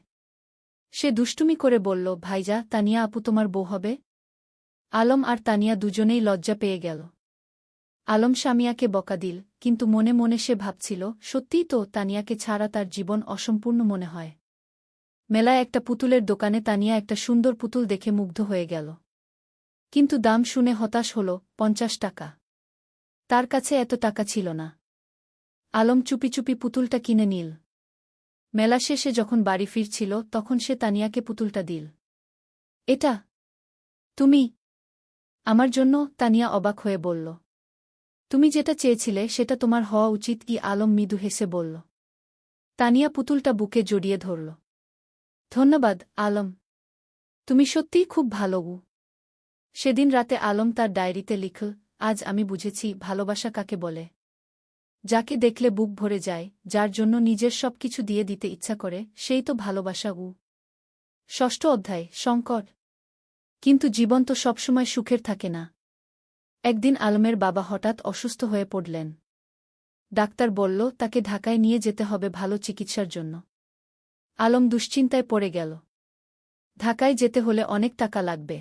সে দুষ্টুমি করে বলল, ভাইজা, তানিয়া আপু তোমার বউ হবে? আলম আর তানিয়া দুজনেই লজ্জা পেয়ে গেল। আলম স্বামীয়াকে বকা দিল, কিন্তু মনে মনে সে ভাবছিল, সত্যিই তো, তানিয়াকে ছাড়া তার জীবন অসম্পূর্ণ মনে হয়। মেলায় একটা পুতুলের দোকানে তানিয়া একটা সুন্দর পুতুল দেখে মুগ্ধ হয়ে গেল। কিন্তু দাম শুনে হতাশ হল, 50 টাকা। তার কাছে এত টাকা ছিল না। আলম চুপি চুপি পুতুলটা কিনে নিল। মেলা শেষে যখন বাড়ি ফিরছিল তখন সে তানিয়াকে পুতুলটা দিল। এটা তুমি আমার জন্য? তানিয়া অবাক হয়ে বলল। তুমি যেটা চেয়েছিলে সেটা তোমার হওয়া উচিত কি? আলম মৃদু হেসে বলল। তানিয়া পুতুলটা বুকে জড়িয়ে ধরল। ধন্যবাদ আলম, তুমি সত্যিই খুব ভালো। সেদিন রাতে আলম তার ডায়েরিতে লিখল, আজ আমি বুঝেছি ভালোবাসা কাকে বলে। যাকে দেখলে বুক ভরে যায়, যার জন্য নিজের সবকিছু দিয়ে দিতে ইচ্ছা করে, সেই তো ভালোবাসা। ষষ্ঠ অধ্যায়, সংকট। কিন্তু জীবন তো সবসময় সুখের থাকে না। একদিন আলমের বাবা হঠাৎ অসুস্থ হয়ে পড়লেন। ডাক্তার বলল তাকে ঢাকায় নিয়ে যেতে হবে ভালো চিকিৎসার জন্য। আলম দুশ্চিন্তায় পড়ে গেল। ঢাকায় যেতে হলে অনেক টাকা লাগবে।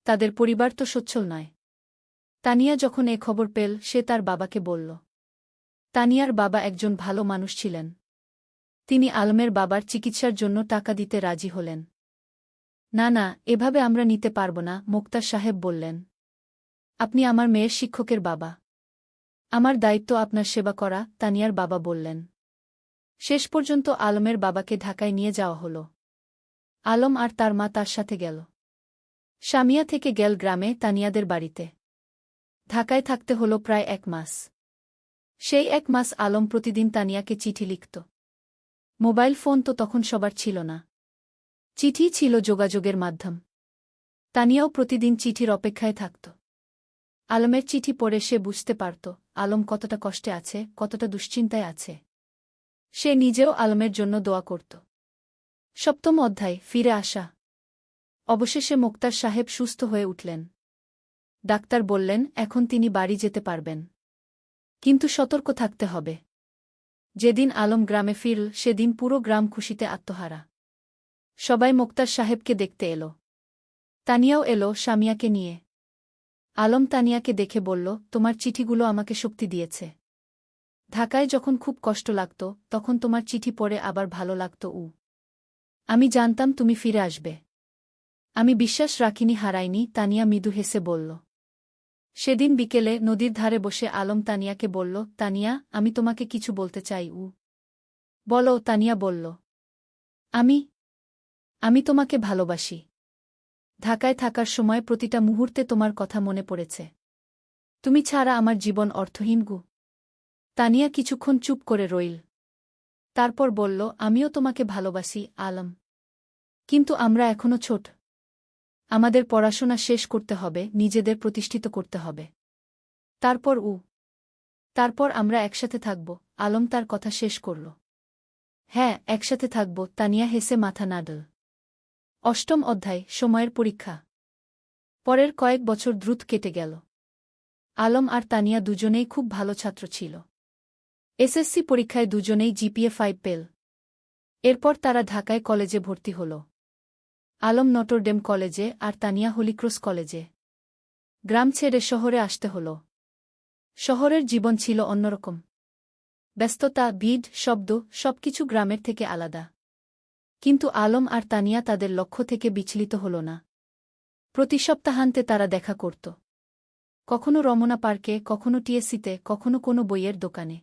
তাদের পরিবার তো সচ্ছল নয়। তানিয়া যখন এ খবর পেল সে তার বাবাকে বলল। তানিয়ার বাবা একজন ভালো মানুষ ছিলেন। তিনি আলমের বাবার চিকিৎসার জন্য টাকা দিতে রাজি হলেন। না না, এভাবে আমরা নিতে পারব না, মোক্তার সাহেব বললেন। আপনি আমার মেয়ের শিক্ষকের বাবা। আমার দায়িত্ব আপনার সেবা করা, তানিয়ার বাবা বললেন। শেষ পর্যন্ত আলমের বাবাকে ঢাকায় নিয়ে যাওয়া হল। আলম আর তার মা তার সাথে গেল। সামিয়া থেকে গেল গ্রামে তানিয়াদের বাড়িতে। ঢাকায় থাকতে হল প্রায় 1 মাস। সেই 1 মাস আলম প্রতিদিন তানিয়াকে চিঠি লিখত। মোবাইল ফোন তো তখন সবার ছিল না। চিঠি ছিল যোগাযোগের মাধ্যম। তানিয়াও প্রতিদিন চিঠির অপেক্ষায় থাকত। আলমের চিঠি পড়ে সে বুঝতে পারত আলম কতটা কষ্টে আছে, কতটা দুশ্চিন্তায় আছে। সে নিজেও আলমের জন্য দোয়া করত। সপ্তম অধ্যায়, ফিরে আসা। অবশেষে মোক্তার সাহেব সুস্থ হয়ে উঠলেন। ডাক্তার বললেন এখন তিনি বাড়ি যেতে পারবেন। কিন্তু সতর্ক থাকতে হবে। যেদিন আলম গ্রামে ফিরল সেদিন পুরো গ্রাম খুশিতে আত্মহারা। সবাই মোক্তার সাহেবকে দেখতে এলো। তানিয়াও এলো সামিয়াকে নিয়ে। আলম তানিয়াকে দেখে বলল, তোমার চিঠিগুলো আমাকে শক্তি দিয়েছে। ঢাকায় যখন খুব কষ্ট লাগত তখন তোমার চিঠি পড়ে আবার ভালো লাগত। আমি জানতাম তুমি ফিরে আসবে। আমি বিশ্বাস রাখিনি, হারাইনি, তানিয়া মৃদু হেসে বলল। সেদিন বিকেলে নদীর ধারে বসে আলম তানিয়াকে বলল, তানিয়া, আমি তোমাকে কিছু বলতে চাই। বলো, তানিয়া বলল। আমি তোমাকে ভালোবাসি। ঢাকায় থাকার সময় প্রতিটা মুহূর্তে তোমার কথা মনে পড়েছে। তুমি ছাড়া আমার জীবন অর্থহীন। তানিয়া কিছুক্ষণ চুপ করে রইল। তারপর বলল, আমিও তোমাকে ভালোবাসি আলম। কিন্তু আমরা এখনো ছোট। আমাদের পড়াশোনা শেষ করতে হবে, নিজেদের প্রতিষ্ঠিত করতে হবে। তারপর আমরা একসাথে থাকব। আলম তার কথা শেষ করল। হ্যাঁ, একসাথে থাকব, তানিয়া হেসে মাথা নাড়ল। অষ্টম অধ্যায়, সময়ের পরীক্ষা। পরের কয়েক বছর দ্রুত কেটে গেল। আলম আর তানিয়া দুজনেই খুব ভালো ছাত্র ছিল। এসএসসি পরীক্ষায় দুজনেই জিপিএ 5 পেল। এরপর তারা ঢাকায় কলেজে ভর্তি হল। আলম নটরডেম কলেজে আর তানিয়া হলিক্রস কলেজে। গ্রাম ছেড়ে শহরে আসতে হল। শহরের জীবন ছিল অন্যরকম। ব্যস্ততা, ভিড়, শব্দ, সবকিছু গ্রামের থেকে আলাদা। কিন্তু আলম আর তানিয়া তাদের লক্ষ্য থেকে বিচলিত হল না। প্রতি সপ্তাহান্তে তারা দেখা করত। কখনো রমনা পার্কে, কখনো টিএসসিতে, কখনো কোনো বইয়ের দোকানে।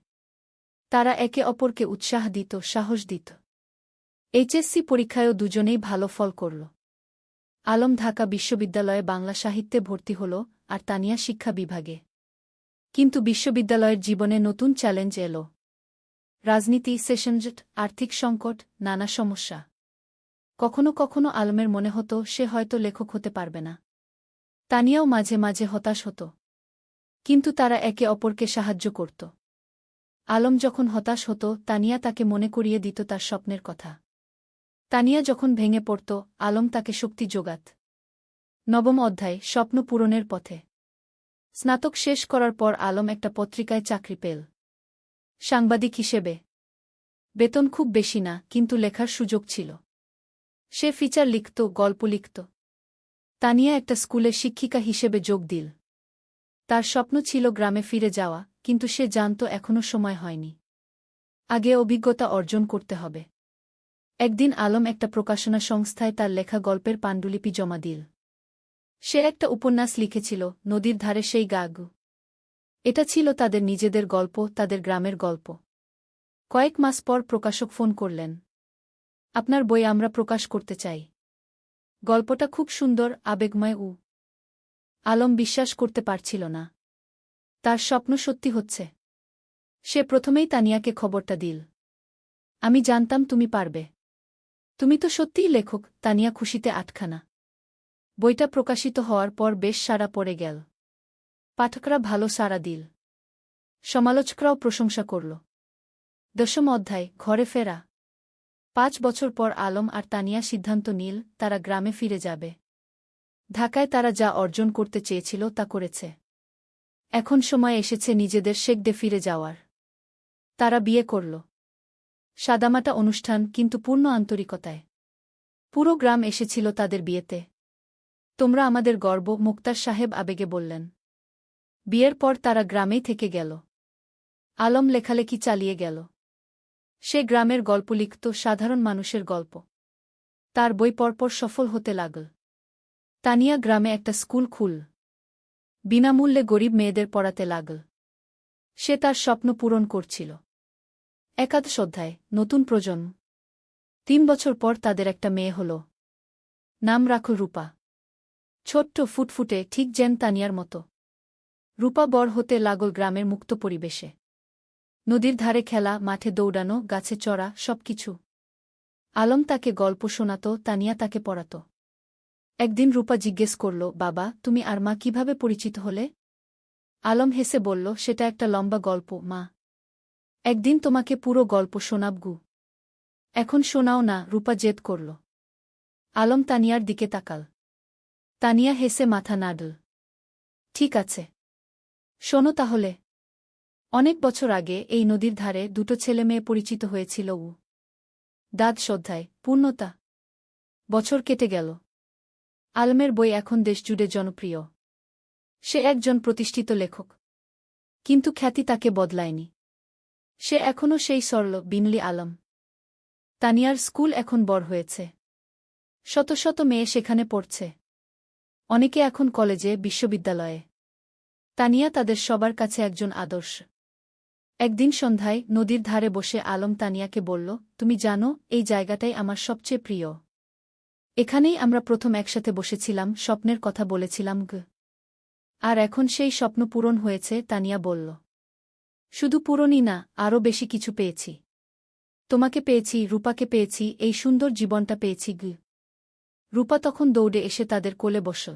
তারা একে অপরকে উৎসাহ দিত, সাহস দিত। এইচএসসি পরীক্ষায়ও দুজনেই ভালো ফল করল। আলম ঢাকা বিশ্ববিদ্যালয়ে বাংলা সাহিত্যে ভর্তি হল আর তানিয়া শিক্ষা বিভাগে। কিন্তু বিশ্ববিদ্যালয়ের জীবনে নতুন চ্যালেঞ্জ এল। রাজনীতি, সেশনজট, আর্থিক সংকট, নানা সমস্যা। কখনো কখনো আলমের মনে হতো সে হয়তো লেখক হতে পারবে না। তানিয়াও মাঝে মাঝে হতাশ হতো। কিন্তু তারা একে অপরকে সাহায্য করত। আলম যখন হতাশ হতো তানিয়া তাকে মনে করিয়ে দিত তার স্বপ্নের কথা। তানিয়া যখন ভেঙে পড়ত আলম তাকে শক্তি যোগাত। নবম অধ্যায়, স্বপ্ন পূরণের পথে। স্নাতক শেষ করার পর আলম একটা পত্রিকায় চাকরি পেল। সাংবাদিক হিসেবে। বেতন খুব বেশি না, কিন্তু লেখার সুযোগ ছিল। সে ফিচার লিখত, গল্প লিখত। তানিয়া একটা স্কুলে শিক্ষিকা হিসেবে যোগ দিল। তার স্বপ্ন ছিল গ্রামে ফিরে যাওয়া, কিন্তু সে জানত এখনো সময় হয়নি। আগে অভিজ্ঞতা অর্জন করতে হবে। একদিন আলম একটা প্রকাশনা সংস্থায় তার লেখা গল্পের পাণ্ডুলিপি জমা দিল। সে একটা উপন্যাস লিখেছিল, নদীর ধারে সেই গাগ। এটা ছিল তাদের নিজেদের গল্প, তাদের গ্রামের গল্প। কয়েক মাস পর প্রকাশক ফোন করলেন। আপনার বই আমরা প্রকাশ করতে চাই। গল্পটা খুব সুন্দর, আবেগময়। আলম বিশ্বাস করতে পারছিল না। তার স্বপ্ন সত্যি হচ্ছে। সে প্রথমেই তানিয়াকে খবরটা দিল। আমি জানতাম তুমি পারবে। তুমি তো সত্যিই লেখক। তানিয়া খুশিতে আটখানা। বইটা প্রকাশিত হওয়ার পর বেশ সাড়া পড়ে গেল। পাঠকরা ভালো সাড়া দিল। সমালোচকরাও প্রশংসা করল। 10ম অধ্যায়, ঘরে ফেরা। 5 বছর পর আলম আর তানিয়া সিদ্ধান্ত নিল তারা গ্রামে ফিরে যাবে। ঢাকায় তারা যা অর্জন করতে চেয়েছিল তা করেছে। এখন সময় এসেছে নিজেদের শেকডে ফিরে যাওয়ার। তারা বিয়ে করল। সাদামাটা অনুষ্ঠান, কিন্তু পূর্ণ আন্তরিকতায়। পুরো গ্রাম এসেছিল তাদের বিয়েতে। তোমরা আমাদের গর্ব, মুক্তার সাহেব আবেগে বললেন। বিয়ের পর তারা গ্রামেই থেকে গেল। আলম লেখালেখি চালিয়ে গেল। সে গ্রামের গল্প লিখত, সাধারণ মানুষের গল্প। তার বই পরপর সফল হতে লাগল। তানিয়া গ্রামে একটা স্কুল খুল। বিনামূল্যে গরিব মেয়েদের পড়াতে লাগল। সে তার স্বপ্ন পূরণ করছিল। 11 অধ্যায়, নতুন প্রজন্ম। 3 বছর পর তাদের একটা মেয়ে হল। নাম রাখল রূপা। ছোট্ট, ফুটফুটে, ঠিক যেন তানিয়ার মতো। রূপা বড় হতে লাগল গ্রামের মুক্ত পরিবেশে। নদীর ধারে খেলা, মাঠে দৌড়ানো, গাছে চড়া, সবকিছু। আলম তাকে গল্প শোনাত, তানিয়া তাকে পড়াত। একদিন রূপা জিজ্ঞেস করল, বাবা, তুমি আর মা কিভাবে পরিচিত হলে? আলম হেসে বলল, সেটা একটা লম্বা গল্প মা। একদিন তোমাকে পুরো গল্প শোনাবগু। এখন শোনাও না, রূপা জেদ করল। আলম তানিয়ার দিকে তাকাল। তানিয়া হেসে মাথা নাড়ল। ঠিক আছে, শোনো তাহলে। অনেক বছর আগে এই নদীর ধারে দুটো ছেলে মেয়ে পরিচিত হয়েছিল। দাদ শ্রদ্ধায়, পূর্ণতা। বছর কেটে গেল। আলমের বই এখন দেশজুড়ে জনপ্রিয়। সে একজন প্রতিষ্ঠিত লেখক। কিন্তু খ্যাতি তাকে বদলায়নি। সে এখনও সেই সরল, বিনলি আলম। তানিয়ার স্কুল এখন বড় হয়েছে। শত শত মেয়ে সেখানে পড়ছে। অনেকে এখন কলেজে, বিশ্ববিদ্যালয়ে। তানিয়া তাদের সবার কাছে একজন আদর্শ। একদিন সন্ধ্যায় নদীর ধারে বসে আলম তানিয়াকে বলল, তুমি জানো, এই জায়গাটাই আমার সবচেয়ে প্রিয়। এখানেই আমরা প্রথম একসাথে বসেছিলাম, স্বপ্নের কথা বলেছিলাম। আর এখন সেই স্বপ্ন পূরণ হয়েছে, তানিয়া বলল। শুধু পূরণই না, আরও বেশি কিছু পেয়েছি। তোমাকে পেয়েছি, রূপাকে পেয়েছি, এই সুন্দর জীবনটা পেয়েছি। রূপা তখন দৌড়ে এসে তাদের কোলে বসল।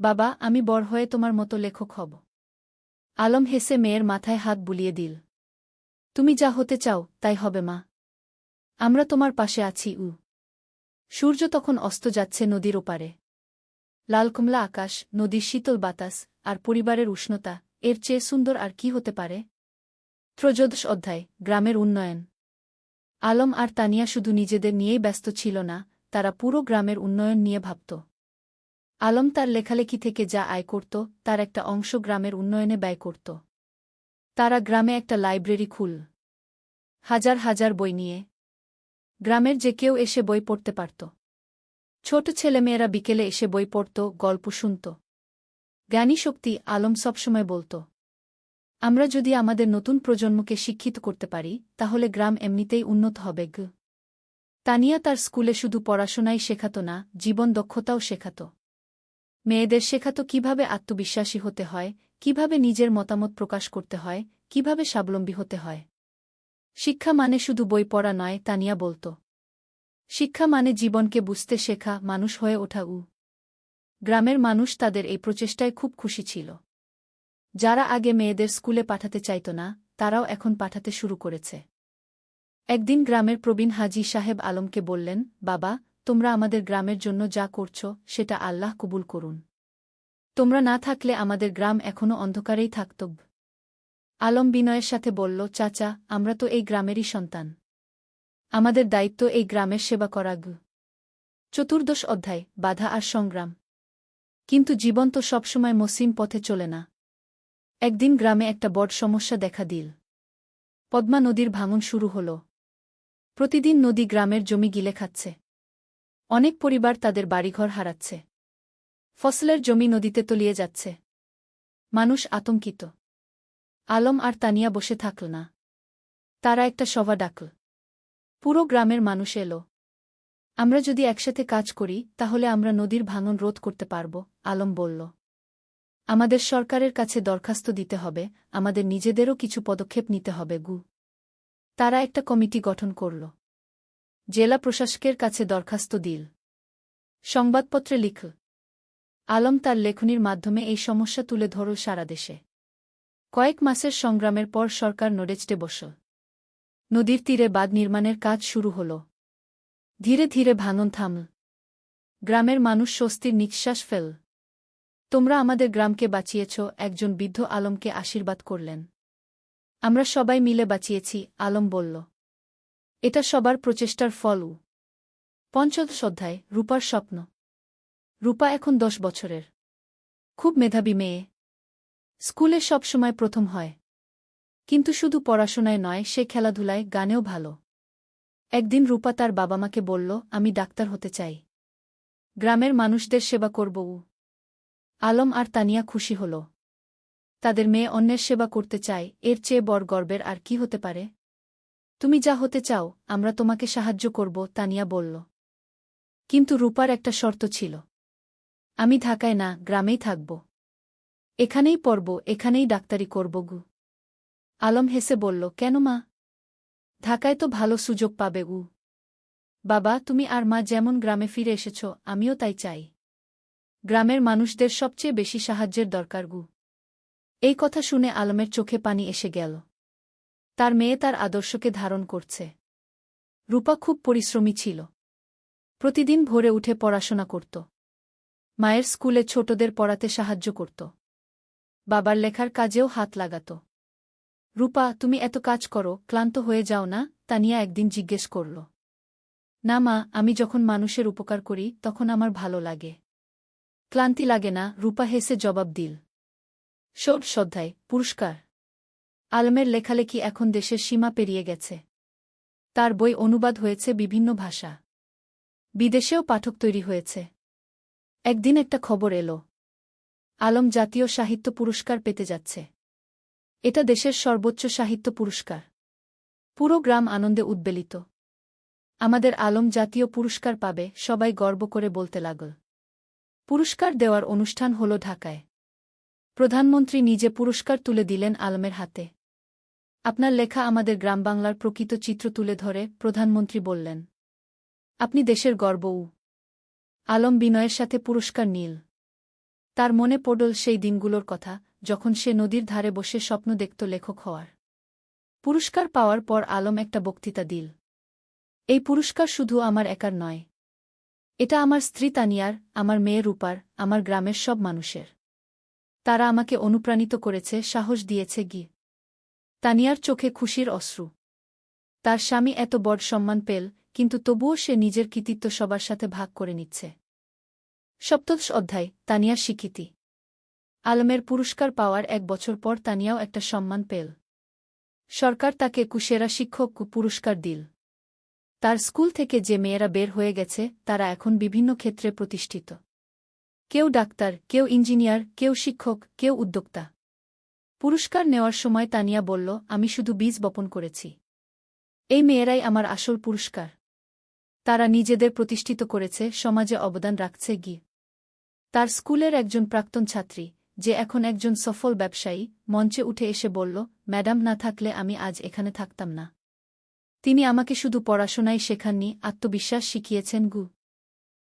বাবা, আমি বড় হয়ে তোমার মতো লেখক হব। আলম হেসে মেয়ের মাথায় হাত বুলিয়ে দিল। তুমি যা হতে চাও তাই হবে মা। আমরা তোমার পাশে আছি। সূর্য তখন অস্ত যাচ্ছে নদীর ওপারে। লাল কমলা আকাশ, নদীর শীতল বাতাস, আর পরিবারের উষ্ণতা, এর চেয়ে সুন্দর আর কি হতে পারে? 13 অধ্যায়, গ্রামের উন্নয়ন। আলম আর তানিয়া শুধু নিজেদের নিয়েই ব্যস্ত ছিল না, তারা পুরো গ্রামের উন্নয়ন নিয়ে ভাবত। আলম তার লেখালেখি থেকে যা আয় করত, তার একটা অংশ গ্রামের উন্নয়নে ব্যয় করত। তারা গ্রামে একটা লাইব্রেরি খুল। হাজার হাজার বই নিয়ে। গ্রামের যে কেউ এসে বই পড়তে পারত। ছোট ছেলেমেয়েরা বিকেলে এসে বই পড়ত, গল্প শুনত। জ্ঞানী শক্তি, আলম সবসময় বলত। আমরা যদি আমাদের নতুন প্রজন্মকে শিক্ষিত করতে পারি, তাহলে গ্রাম এমনিতেই উন্নত হবে। তানিয়া তার স্কুলে শুধু পড়াশোনাই শেখাত না, জীবন দক্ষতাও শেখাত। মেয়েদের শেখাত কিভাবে আত্মবিশ্বাসী হতে হয়, কিভাবে নিজের মতামত প্রকাশ করতে হয়, কিভাবে স্বাবলম্বী হতে হয়। শিক্ষা মানে শুধু বই পড়া নয়, তানিয়া বলত। শিক্ষা মানে জীবনকে বুঝতে শেখা, মানুষ হয়ে ওঠা। গ্রামের মানুষ তাদের এই প্রচেষ্টায় খুব খুশি ছিল। যারা আগে মেয়েদের স্কুলে পাঠাতে চাইত না, তারাও এখন পাঠাতে শুরু করেছে। একদিন গ্রামের প্রবীণ হাজী সাহেব আলমকে বললেন, বাবা, তোমরা আমাদের গ্রামের জন্য যা করছ, সেটা আল্লাহ কবুল করুন। তোমরা না থাকলে আমাদের গ্রাম এখনও অন্ধকারেই থাকত। আলম বিনয়ের সাথে বলল, চাচা, আমরা তো এই গ্রামেরই সন্তান। আমাদের দায়িত্ব এই গ্রামের সেবা করা। 14 অধ্যায়, বাধা আর সংগ্রাম। কিন্তু জীবন তো সবসময় মসৃণ পথে চলে না। একদিন গ্রামে একটা বড় সমস্যা দেখা দিল। পদ্মা নদীর ভাঙন শুরু হল। প্রতিদিন নদী গ্রামের জমি গিলে খাচ্ছে। অনেক পরিবার তাদের বাড়িঘর হারাচ্ছে। ফসলের জমি নদীতে তলিয়ে যাচ্ছে। মানুষ আতঙ্কিত। আলম আর তানিয়া বসে থাকল না। তারা একটা সভা ডাকল। পুরো গ্রামের মানুষ এলো। আমরা যদি একসাথে কাজ করি তাহলে আমরা নদীর ভাঙন রোধ করতে পারব, আলম বলল। আমাদের সরকারের কাছে দরখাস্ত দিতে হবে, আমাদের নিজেদেরও কিছু পদক্ষেপ নিতে হবে গু। তারা একটা কমিটি গঠন করল। জেলা প্রশাসকের কাছে দরখাস্ত দিল। সংবাদপত্রে লিখল। আলম তার লেখনীর মাধ্যমে এই সমস্যা তুলে ধরল সারা দেশে। কয়েক মাসের সংগ্রামের পর সরকার নড়েচড়ে বসল। নদীর তীরে বাঁধ নির্মাণের কাজ শুরু হল। ধীরে ধীরে ভাঙন থামল। গ্রামের মানুষ স্বস্তির নিঃশ্বাস ফেল। তোমরা আমাদের গ্রামকে বাঁচিয়েছ, একজন বৃদ্ধ আলমকে আশীর্বাদ করলেন। আমরা সবাই মিলে বাঁচিয়েছি, আলম বলল। এটা সবার প্রচেষ্টার ফল। পঞ্চদশ অধ্যায়, রূপার স্বপ্ন। রূপা এখন 10 বছরের। খুব মেধাবী মেয়ে। স্কুলে সব সময় প্রথম হয়। কিন্তু শুধু পড়াশোনায় নয়, সে খেলাধুলায়, গানেও ভালো। একদিন রূপা তার বাবা-মাকে বলল, আমি ডাক্তার হতে চাই। গ্রামের মানুষদের সেবা করব। আলম আর তানিয়া খুশি হল। তাদের মেয়ে অন্যের সেবা করতে চায়, এর চেয়ে বড় গর্বের আর কি হতে পারে? তুমি যা হতে চাও, আমরা তোমাকে সাহায্য করব, তানিয়া বলল। কিন্তু রূপার একটা শর্ত ছিল। আমি ঢাকায় না, গ্রামেই থাকব। এখানেই পড়ব, এখানেই ডাক্তারি করব গু। আলম হেসে বলল, কেন মা? ঢাকায় তো ভালো সুযোগ পাবে গু। বাবা, তুমি আর মা যেমন গ্রামে ফিরে এসেছ, আমিও তাই চাই। গ্রামের মানুষদের সবচেয়ে বেশি সাহায্যের দরকার গু। এই কথা শুনে আলমের চোখে পানি এসে গেল। তার মেয়ে তার আদর্শকে ধারণ করছে। রূপা খুব পরিশ্রমী ছিল। প্রতিদিন ভোরে উঠে পড়াশোনা করত। মায়ের স্কুলে ছোটদের পড়াতে সাহায্য করত। বাবার লেখার কাজেও হাত লাগাত। রূপা, তুমি এত কাজ করো, ক্লান্ত হয়ে যাও না? তানিয়া একদিন জিজ্ঞেস করল। না মা, আমি যখন মানুষের উপকার করি তখন আমার ভালো লাগে। ক্লান্তি লাগে না, রূপা হেসে জবাব দিল। ষোড়শ অধ্যায়, পুরস্কার। আলমের লেখালেখি এখন দেশের সীমা পেরিয়ে গেছে। তার বই অনুবাদ হয়েছে বিভিন্ন ভাষা। বিদেশেও পাঠক তৈরি হয়েছে। একদিন একটা খবর এলো। আলম জাতীয় সাহিত্য পুরস্কার পেতে যাচ্ছে। এটা দেশের সর্বোচ্চ সাহিত্য পুরস্কার। পুরো গ্রাম আনন্দে উদ্বেলিত। আমাদের আলম জাতীয় পুরস্কার পাবে, সবাই গর্ব করে বলতে লাগল। পুরস্কার দেওয়ার অনুষ্ঠান হল ঢাকায়। প্রধানমন্ত্রী নিজে পুরস্কার তুলে দিলেন আলমের হাতে। আপনার লেখা আমাদের গ্রামবাংলার প্রকৃত চিত্র তুলে ধরে, প্রধানমন্ত্রী বললেন। আপনি দেশের গর্ব। আলম বিনয়ের সাথে পুরস্কার নিল। তার মনে পড়ল সেই দিনগুলোর কথা, যখন সে নদীর ধারে বসে স্বপ্ন দেখত লেখক হওয়ার। পুরস্কার পাওয়ার পর আলম একটা বক্তৃতা দিল। এই পুরস্কার শুধু আমার একার নয়। এটা আমার স্ত্রী তানিয়ার, আমার মেয়ে রূপার, আমার গ্রামের সব মানুষের। তারা আমাকে অনুপ্রাণিত করেছে, সাহস দিয়েছে গি। তানিয়ার চোখে খুশির অশ্রু। তার স্বামী এত বড় সম্মান পেল, কিন্তু তবুও সে নিজের কৃতিত্ব সবার সাথে ভাগ করে নিচ্ছে। সপ্তদশ অধ্যায়, তানিয়ার স্বীকৃতি। আলমের পুরস্কার পাওয়ার 1 বছর পর তানিয়াও একটা সম্মান পেল। সরকার তাকে সেরা শিক্ষক পুরস্কার দিল। তার স্কুল থেকে যে মেয়েরা বের হয়ে গেছে তারা এখন বিভিন্ন ক্ষেত্রে প্রতিষ্ঠিত। কেউ ডাক্তার, কেউ ইঞ্জিনিয়ার, কেউ শিক্ষক, কেউ উদ্যোক্তা। পুরস্কার নেওয়ার সময় তানিয়া বলল, আমি শুধু বীজ বপন করেছি। এই মেয়েরাই আমার আসল পুরস্কার। তারা নিজেদের প্রতিষ্ঠিত করেছে, সমাজে অবদান রাখছে গি। তার স্কুলের একজন প্রাক্তন ছাত্রী, যে এখন একজন সফল ব্যবসায়ী, মঞ্চে উঠে এসে বলল, ম্যাডাম না থাকলে আমি আজ এখানে থাকতাম না। তিনি আমাকে শুধু পড়াশোনাই শেখাননি, আত্মবিশ্বাস শিখিয়েছেন গু।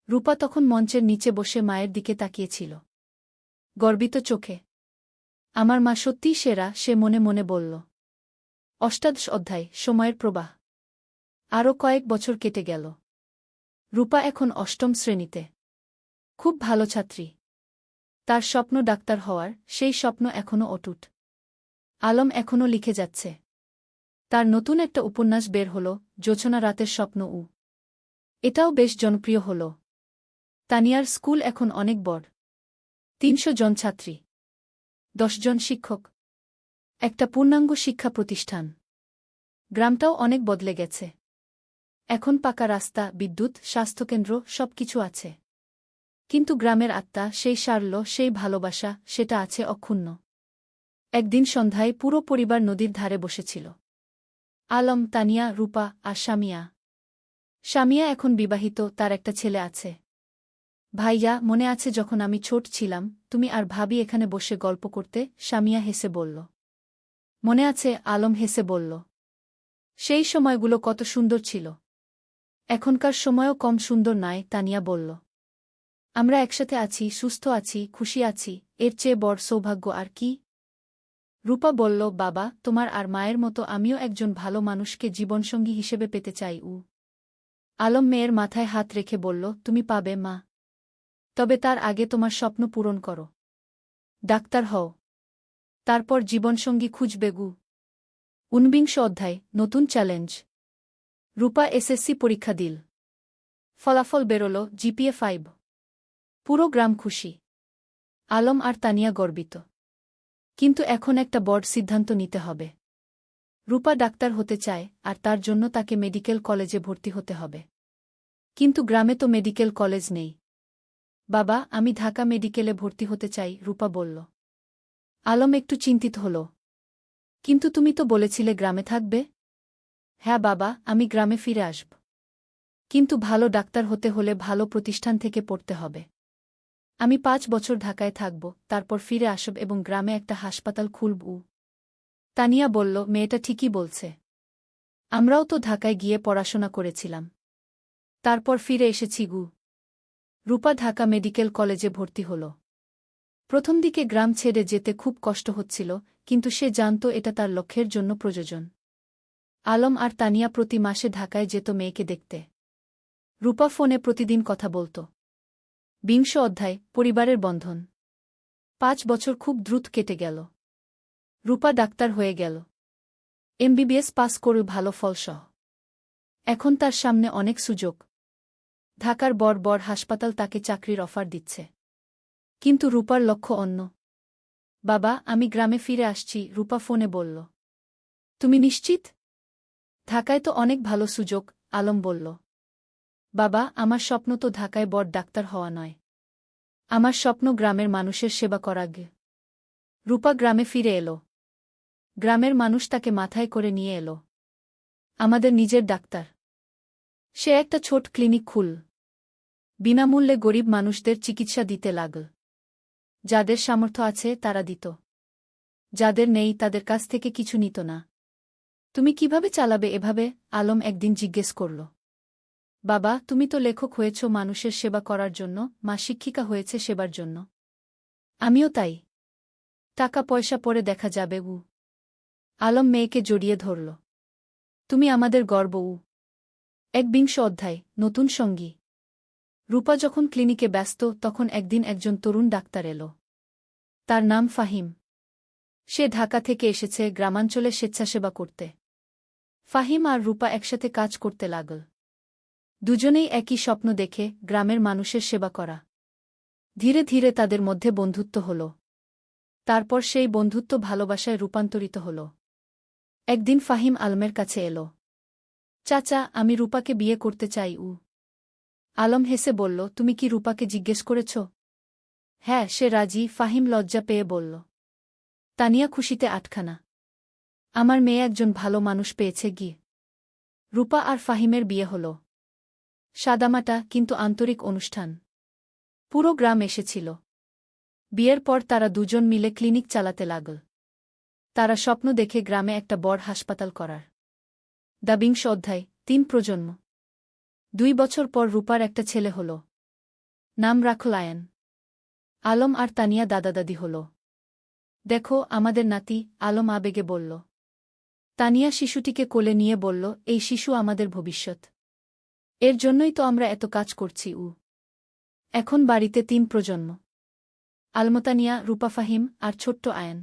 রূপা তখন মঞ্চের নিচে বসে মায়ের দিকে তাকিয়েছিল, গর্বিত চোখে। আমার মা সত্যিই সেরা, সে মনে মনে বলল। অষ্টাদশ অধ্যায়, সময়ের প্রবাহ। আরও কয়েক বছর কেটে গেল। রূপা এখন 8ম শ্রেণীতে। খুব ভালো ছাত্রী। তার স্বপ্ন ডাক্তার হওয়ার, সেই স্বপ্ন এখনও অটুট। আলম এখনও লিখে যাচ্ছে। তার নতুন একটা উপন্যাস বের হল, জোছনা রাতের স্বপ্ন। এটাও বেশ জনপ্রিয় হল। তানিয়ার স্কুল এখন অনেক বড়। 300 জন ছাত্রী, 10 জন শিক্ষক, একটা পূর্ণাঙ্গ শিক্ষা প্রতিষ্ঠান। গ্রামটাও অনেক বদলে গেছে। এখন পাকা রাস্তা, বিদ্যুৎ, স্বাস্থ্যকেন্দ্র, সবকিছু আছে। কিন্তু গ্রামের আত্মা, সেই সারল্য, সেই ভালোবাসা, সেটা আছে অক্ষুণ্ণ। একদিন সন্ধ্যায় পুরো পরিবার নদীর ধারে বসেছিল। আলম, তানিয়া, রূপা আর শামিয়া। শামিয়া এখন বিবাহিত, তার একটা ছেলে আছে। ভাইয়া, মনে আছে যখন আমি ছোট ছিলাম, তুমি আর ভাবি এখানে বসে গল্প করতে? শামিয়া হেসে বলল। মনে আছে, আলম হেসে বলল। সেই সময়গুলো কত সুন্দর ছিল। এখনকার সময়ও কম সুন্দর নয়, তানিয়া বলল। আমরা একসাথে আছি, সুস্থ আছি, খুশি আছি, এর চেয়ে বড় সৌভাগ্য আর কি? রূপা বলল, বাবা, তোমার আর মায়ের মতো আমিও একজন ভালো মানুষকে জীবনসঙ্গী হিসেবে পেতে চাই। আলম মেয়ের মাথায় হাত রেখে বলল, তুমি পাবে মা। তবে তার আগে তোমার স্বপ্ন পূরণ করো। ডাক্তার হও। তারপর জীবনসঙ্গী খুঁজবে। 19 অধ্যায়, নতুন চ্যালেঞ্জ। রূপা এসএসসি পরীক্ষা দিল। ফলাফল বেরোল, জিপিএ 5। পুরো গ্রাম খুশি। আলম আর তানিয়া গর্বিত। কিন্তু এখন একটা বড় সিদ্ধান্ত নিতে হবে। রূপা ডাক্তার হতে চায়, আর তার জন্য তাকে মেডিকেল কলেজে ভর্তি হতে হবে। কিন্তু গ্রামে তো মেডিকেল কলেজ নেই। বাবা, আমি ঢাকা মেডিকেলে ভর্তি হতে চাই, রূপা বলল। আলম একটু চিন্তিত হল। কিন্তু তুমি তো বলেছিলে গ্রামে থাকবে। হ্যাঁ বাবা, আমি গ্রামে ফিরে আসব। কিন্তু ভালো ডাক্তার হতে হলে ভালো প্রতিষ্ঠান থেকে পড়তে হবে। আমি 5 বছর ঢাকায় থাকব, তারপর ফিরে আসব এবং গ্রামে একটা হাসপাতাল খুলব। তানিয়া বলল, মেয়েটা ঠিকই বলছে। আমরাও তো ঢাকায় গিয়ে পড়াশোনা করেছিলাম। তারপর ফিরে এসেছি। রূপা ঢাকা মেডিকেল কলেজে ভর্তি হল। প্রথম দিকে গ্রাম ছেড়ে যেতে খুব কষ্ট হচ্ছিল, কিন্তু সে জানত এটা তার লক্ষ্যের জন্য প্রয়োজন। আলম আর তানিয়া প্রতি মাসে ঢাকায় যেত মেয়েকে দেখতে। রূপা ফোনে প্রতিদিন কথা বলত। 20 অধ্যায়, পরিবারের বন্ধন। 5 বছর খুব দ্রুত কেটে গেল। রূপা ডাক্তার হয়ে গেল। এমবিবিএস পাস করে ভালো ফলসহ। এখন তার সামনে অনেক সুযোগ। ঢাকার বড় বড় হাসপাতাল তাকে চাকরির অফার দিচ্ছে। কিন্তু রূপার লক্ষ্য অন্য। বাবা, আমি গ্রামে ফিরে আসছি, রূপা ফোনে বলল। তুমি নিশ্চিত? ঢাকায় তো অনেক ভালো সুযোগ, আলম বলল। বাবা, আমার স্বপ্ন তো ঢাকায় বড় ডাক্তার হওয়া নয়। আমার স্বপ্ন গ্রামের মানুষের সেবা করা। রূপা গ্রামে ফিরে এলো। গ্রামের মানুষ তাকে মাথায় করে নিয়ে এলো। আমাদের নিজের ডাক্তার। সে একটা ছোট ক্লিনিক খুল। বিনামূল্যে গরিব মানুষদের চিকিৎসা দিতে লাগল। যাদের সামর্থ্য আছে তারা দিত। যাদের নেই তাদের কাছ থেকে কিছু নিত না। তুমি কিভাবে চালাবে এভাবে? আলম একদিন জিজ্ঞেস করল। বাবা, তুমি তো লেখক হয়েছ মানুষের সেবা করার জন্য, মা শিক্ষিকা হয়েছে সেবার জন্য। আমিও তাই। টাকা পয়সা পরে দেখা যাবে। আলম মেয়েকে জড়িয়ে ধরল। তুমি আমাদের গর্ব। 21 অধ্যায়, নতুন সঙ্গী। রূপা যখন ক্লিনিকে ব্যস্ত, তখন একদিন একজন তরুণ ডাক্তার এলো। তার নাম ফাহিম। সে ঢাকা থেকে এসেছে গ্রামাঞ্চলে স্বেচ্ছাসেবা করতে। ফাহিম আর রূপা একসাথে কাজ করতে লাগল। দুজনেই একই স্বপ্ন দেখে, গ্রামের মানুষের সেবা করা। ধীরে ধীরে তাদের মধ্যে বন্ধুত্ব হল। তারপর সেই বন্ধুত্ব ভালোবাসায় রূপান্তরিত হল। একদিন ফাহিম আলমের কাছে এলো। চাচা, আমি রূপাকে বিয়ে করতে চাই। আলম হেসে বলল, তুমি কি রূপাকে জিজ্ঞেস করেছ? হ্যাঁ, সে রাজি, ফাহিম লজ্জা পেয়ে বলল। তানিয়া খুশিতে আটখানা। আমার মেয়ে একজন ভালো মানুষ পেয়েছে। রূপা আর ফাহিমের বিয়ে হল। সাদামাটা কিন্তু আন্তরিক অনুষ্ঠান। পুরো গ্রাম এসেছিল। বিয়ের পর তারা দুজন মিলে ক্লিনিক চালাতে লাগল। তারা স্বপ্ন দেখে গ্রামে একটা বড় হাসপাতাল করার। 20 অধ্যায়, 3 প্রজন্ম। 2 বছর পর রূপার একটা ছেলে হল। নাম রাখল আয়ান। আলম আর তানিয়া দাদা-দাদি হল। দেখো আমাদের নাতি, আলম আবেগে বলল। তানিয়া শিশুটিকে কোলে নিয়ে বলল, এই শিশু আমাদের ভবিষ্যৎ। এর জন্যই তো আমরা এত কাজ করছি। এখন বাড়িতে 3 প্রজন্ম। আলমতানিয়া, রূপা, ফাহিম আর ছোট্ট আয়ান।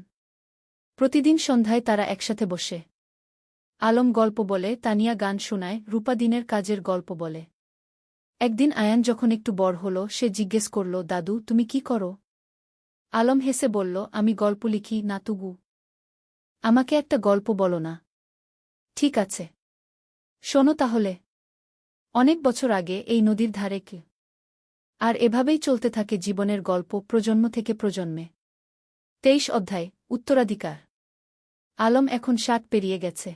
প্রতিদিন সন্ধ্যায় তারা একসাথে বসে। আলম গল্প বলে, তানিয়া গান শোনায়, রূপা দিনের কাজের গল্প বলে। একদিন আয়ান যখন একটু বড় হল, সে জিজ্ঞেস করল, দাদু, তুমি কি করো? আলম হেসে বলল, আমি গল্প লিখি, নাতুগু। আমাকে একটা গল্প বলো না? ঠিক আছে, শোনো তাহলে। অনেক বছর আগে এই নদীর ধারে কে। আর এভাবেই চলতে থাকে জীবনের গল্প, প্রজন্ম থেকে প্রজন্মে। 23 অধ্যায়, উত্তরাধিকার। আলম এখন 60 পেরিয়ে গেছে।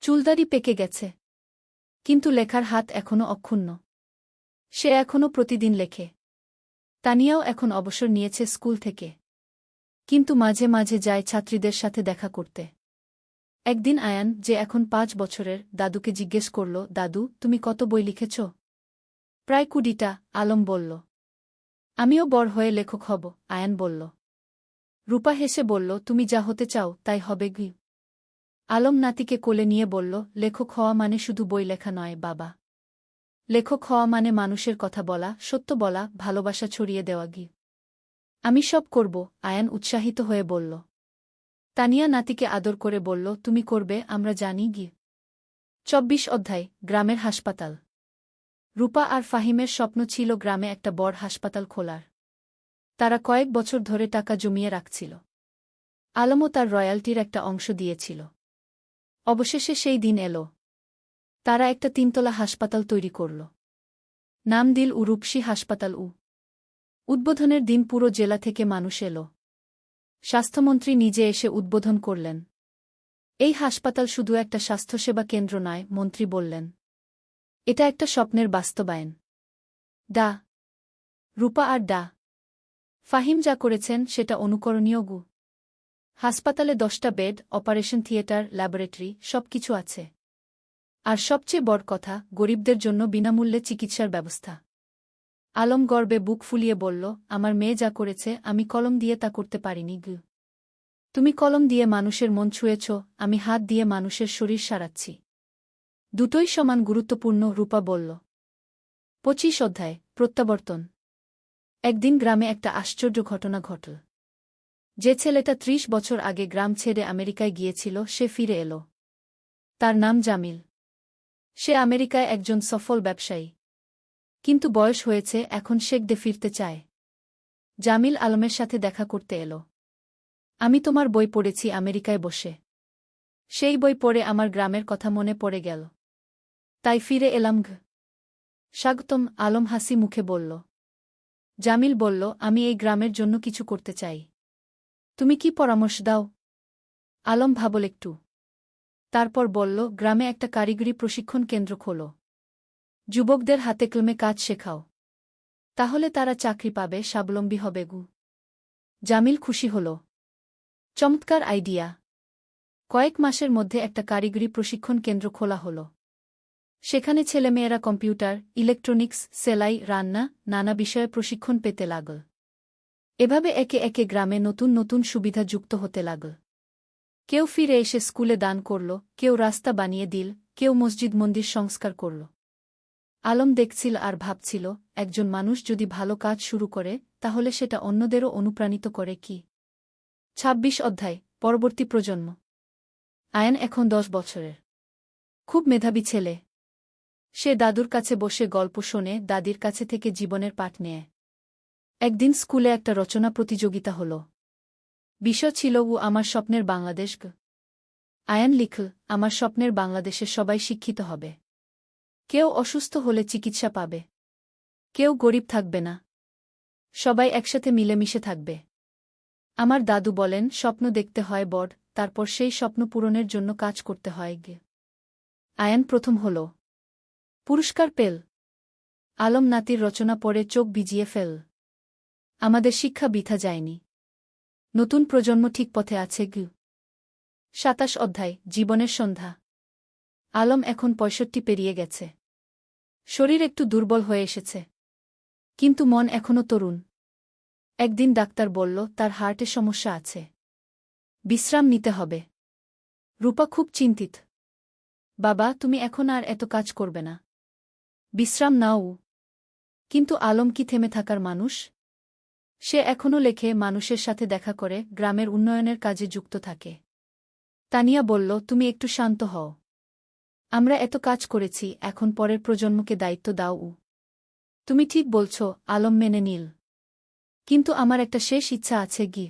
চুলদাড়ি পেকে গেছে। কিন্তু লেখার হাত এখনো অক্ষুণ্ণ। সে এখনো প্রতিদিন লেখে। তানিয়াও এখন অবসর নিয়েছে স্কুল থেকে। কিন্তু মাঝে মাঝে যায় ছাত্রীদের সাথে দেখা করতে। একদিন আয়ান, যে এখন 5 বছরের, দাদুকে জিজ্ঞেস করল, দাদু, তুমি কত বই লিখেছ? প্রায় 20টা, আলম বলল। আমিও বড় হয়ে লেখক হব, আয়ান বলল। রূপা হেসে বলল, তুমি যা হতে চাও তাই হবে গি। আলম নাতিকে কোলে নিয়ে বলল, লেখক হওয়া মানে শুধু বই লেখা নয় বাবা। লেখক হওয়া মানে মানুষের কথা বলা, সত্য বলা, ভালোবাসা ছড়িয়ে দেওয়া গি। আমি সব করব, আয়ান উৎসাহিত হয়ে বলল। তানিয়া নাতিকে আদর করে বলল, তুমি করবে, আমরা জানি গি। 24 অধ্যায়, গ্রামের হাসপাতাল। রূপা আর ফাহিমের স্বপ্ন ছিল গ্রামে একটা বড় হাসপাতাল খোলার। তারা কয়েক বছর ধরে টাকা জমিয়ে রাখছিল। আলমও তার রয়্যালটির একটা অংশ দিয়েছিল। অবশেষে সেই দিন এল। তারা একটা 3তলা হাসপাতাল তৈরি করল। নাম দিল রূপসী হাসপাতাল। উদ্বোধনের দিন পুরো জেলা থেকে মানুষ এল। স্বাস্থ্যমন্ত্রী নিজে এসে উদ্বোধন করলেন। এই হাসপাতাল শুধু একটা স্বাস্থ্যসেবা কেন্দ্র নয়, মন্ত্রী বললেন। এটা একটা স্বপ্নের বাস্তবায়ন। ডা রূপা আর ডা ফাহিম যা করেছেন সেটা অনুকরণীয় গু। হাসপাতালে 10টা বেড, অপারেশন থিয়েটার, ল্যাবরেটরি, সবকিছু আছে। আর সবচেয়ে বড় কথা, গরিবদের জন্য বিনামূল্যে চিকিৎসার ব্যবস্থা। আলম গর্বে বুক ফুলিয়ে বলল, আমার মেয়ে যা করেছে আমি কলম দিয়ে তা করতে পারিনি গু। তুমি কলম দিয়ে মানুষের মন ছুঁয়েছ, আমি হাত দিয়ে মানুষের শরীর সারাচ্ছি। দুটোই সমান গুরুত্বপূর্ণ, রূপা বলল। 25 অধ্যায়, প্রত্যাবর্তন। একদিন গ্রামে একটা আশ্চর্য ঘটনা ঘটল। যে ছেলেটা 30 বছর আগে গ্রাম ছেড়ে আমেরিকায় গিয়েছিল সে ফিরে এল। তার নাম জামিল। সে আমেরিকায় একজন সফল ব্যবসায়ী। কিন্তু বয়স হয়েছে, এখন শেখদে ফিরতে চায়। জামিল আলমের সাথে দেখা করতে এল। আমি তোমার বই পড়েছি আমেরিকায় বসে। সেই বই পড়ে আমার গ্রামের কথা মনে পড়ে গেল। তাই ফিরে এলাম ঘ। স্বাগতম, আলম হাসি মুখে বলল। জামিল বলল, আমি এই গ্রামের জন্য কিছু করতে চাই। তুমি কি পরামর্শ দাও? আলম ভাবল একটু। তারপর বলল, গ্রামে একটা কারিগরি প্রশিক্ষণ কেন্দ্র খোলো। যুবকদের হাতে কলমে কাজ শেখাও। তাহলে তারা চাকরি পাবে, স্বাবলম্বী হবে গু। জামিল খুশি হল। চমৎকার আইডিয়া। কয়েক মাসের মধ্যে একটা কারিগরি প্রশিক্ষণ কেন্দ্র খোলা হল। সেখানে ছেলেমেয়েরা কম্পিউটার, ইলেকট্রনিক্স, সেলাই, রান্না, নানা বিষয়ে প্রশিক্ষণ পেতে লাগল। এভাবে একে একে গ্রামে নতুন নতুন সুবিধা যুক্ত হতে লাগল। কেউ ফিরে এসে স্কুলে দান করল, কেউ রাস্তা বানিয়ে দিল, কেউ মসজিদ মন্দির সংস্কার করল। আলম দেখছিল আর ভাবছিল, একজন মানুষ যদি ভালো কাজ শুরু করে তাহলে সেটা অন্যদেরও অনুপ্রাণিত করে কি। 26 অধ্যায়, পরবর্তী প্রজন্ম। আয়ান এখন 10 বছরের। খুব মেধাবী ছেলে। সে দাদুর কাছে বসে গল্প শোনে, দাদির কাছে থেকে জীবনের পাঠ নেয়। একদিন স্কুলে একটা রচনা প্রতিযোগিতা হল। বিষয় ছিল আমার স্বপ্নের বাংলাদেশ গ। আয়ান লিখল, আমার স্বপ্নের বাংলাদেশে সবাই শিক্ষিত হবে। কেউ অসুস্থ হলে চিকিৎসা পাবে। কেউ গরিব থাকবে না। সবাই একসাথে মিলেমিশে থাকবে। আমার দাদু বলেন, স্বপ্ন দেখতে হয় বড়, তারপর সেই স্বপ্ন পূরণের জন্য কাজ করতে হয় গে। আয়ান প্রথম হল। পুরস্কার পেল। আলম নাতির রচনা পড়ে চোখ ভিজিয়ে ফেল। আমাদের শিক্ষা বৃথা যায়নি। নতুন প্রজন্ম ঠিক পথে আছে গু। 27 অধ্যায়, জীবনের সন্ধ্যা। আলম এখন 65 পেরিয়ে গেছে। শরীর একটু দুর্বল হয়ে এসেছে। কিন্তু মন এখনও তরুণ। একদিন ডাক্তার বলল, তার হার্টে সমস্যা আছে। বিশ্রাম নিতে হবে। রূপা খুব চিন্তিত। বাবা, তুমি এখন আর এত কাজ করবে না। বিশ্রাম নাও। কিন্তু আলম কি থেমে থাকার মানুষ? সে এখনও লেখে, মানুষের সাথে দেখা করে, গ্রামের উন্নয়নের কাজে যুক্ত থাকে। তানিয়া বলল, তুমি একটু শান্ত হও। আমরা এত কাজ করেছি, এখন পরের প্রজন্মকে দায়িত্ব দাও। তুমি ঠিক বলছ, আলম মেনে নিল। কিন্তু আমার একটা শেষ ইচ্ছা আছে গি।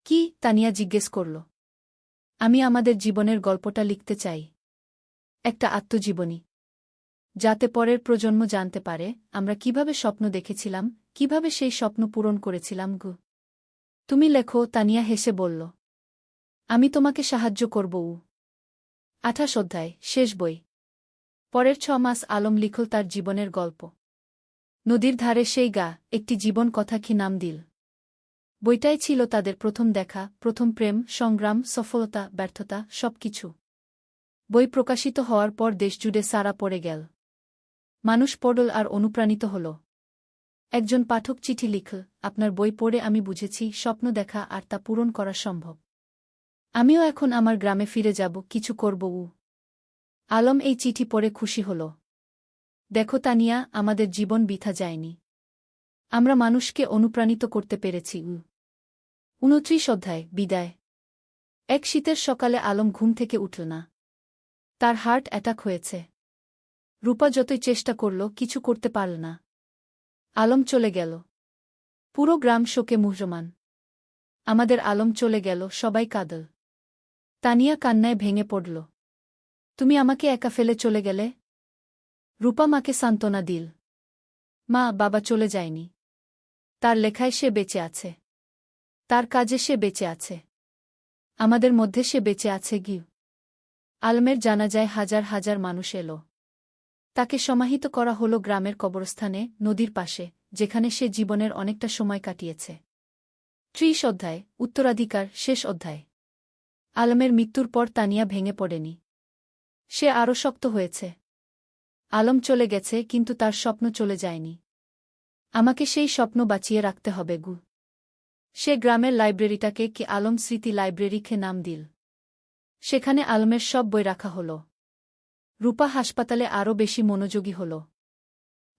কি? তানিয়া জিজ্ঞেস করল। আমি আমাদের জীবনের গল্পটা লিখতে চাই। একটা আত্মজীবনী। যাতে পরের প্রজন্ম জানতে পারে আমরা কিভাবে স্বপ্ন দেখেছিলাম, কিভাবে সেই স্বপ্ন পূরণ করেছিলাম গু। তুমি লেখো, তানিয়া হেসে বলল। আমি তোমাকে সাহায্য করব। 28 অধ্যায়, শেষ বই। পরের 6 মাস আলম লিখল তার জীবনের গল্প। নদীর ধারে সেই গা, একটি জীবন কথা কি নাম দিল। বইটাই ছিল তাদের প্রথম দেখা, প্রথম প্রেম, সংগ্রাম, সফলতা, ব্যর্থতা, সবকিছু। বই প্রকাশিত হওয়ার পর দেশজুড়ে সাড়া পড়ে গেল। মানুষ পড়ল আর অনুপ্রাণিত হল। একজন পাঠক চিঠি লিখল, আপনার বই পড়ে আমি বুঝেছি স্বপ্ন দেখা আর তা পূরণ করা সম্ভব। আমিও এখন আমার গ্রামে ফিরে যাব, কিছু করব। আলম এই চিঠি পড়ে খুশি হল। দেখো তানিয়া, আমাদের জীবন বৃথা যায়নি। আমরা মানুষকে অনুপ্রাণিত করতে পেরেছি। 29 অধ্যায়, বিদায়। এক শীতের সকালে আলম ঘুম থেকে উঠল না। তার হার্ট অ্যাটাক হয়েছে। রূপা যতই চেষ্টা করল, কিছু করতে পারল না। আলম চলে গেল। পুরো গ্রাম শোকে মুহ্যমান। আমাদের আলম চলে গেল, সবাই কাঁদল। তানিয়া কান্নায় ভেঙে পড়ল। তুমি আমাকে একা ফেলে চলে গেলে। রূপা মাকে সান্ত্বনা দিল। মা, বাবা চলে যায়নি। তার লেখায় সে বেঁচে আছে। তার কাজে সে বেঁচে আছে। আমাদের মধ্যে সে বেঁচে আছে। গিয়ে আলমের জানাজায় হাজার হাজার মানুষ এলো। তাকে সমাহিত করা হল গ্রামের কবরস্থানে, নদীর পাশে, যেখানে সে জীবনের অনেকটা সময় কাটিয়েছে। 30 অধ্যায়, উত্তরাধিকার, শেষ অধ্যায়। আলমের মৃত্যুর পর তানিয়া ভেঙে পড়েনি। সে আরও শক্ত হয়েছে। আলম চলে গেছে, কিন্তু তার স্বপ্ন চলে যায়নি। আমাকে সেই স্বপ্ন বাঁচিয়ে রাখতে হবে। সে গ্রামের লাইব্রেরিটাকে কি আলম স্মৃতি লাইব্রেরিকে নাম দিল। সেখানে আলমের সব বই রাখা হল। রূপা হাসপাতালে আরও বেশি মনোযোগী হল।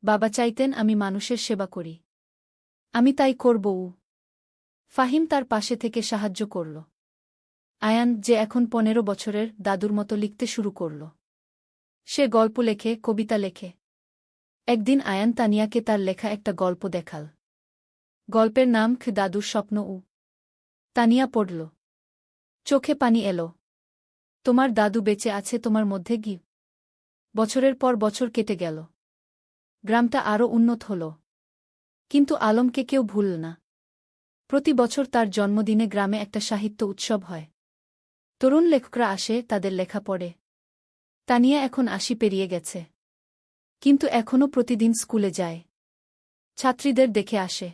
বাবা চাইতেন আমি মানুষের সেবা করি। আমি তাই করব। ফাহিম তার পাশে থেকে সাহায্য করল। আয়ান, যে এখন 15 বছরের, দাদুর মতো লিখতে শুরু করল। সে গল্প লেখে, কবিতা লেখে। একদিন আয়ান তানিয়াকে তার লেখা একটা গল্প দেখাল। গল্পের নাম দাদুর স্বপ্ন। তানিয়া পড়ল। চোখে পানি এলো। তোমার দাদু বেঁচে আছে তোমার মধ্যে। বছরের পর বছর কেটে গেল। গ্রামটা আরও উন্নত হল। কিন্তু আলমকে কেউ ভুলল না। প্রতি বছর তার জন্মদিনে গ্রামে একটা সাহিত্য উৎসব হয়। তরুণ লেখকরা আসে, তাদের লেখা পড়ে। তানিয়া এখন 80 পেরিয়ে গেছে। কিন্তু এখনও প্রতিদিন স্কুলে যায়। ছাত্রীদের দেখে আসে।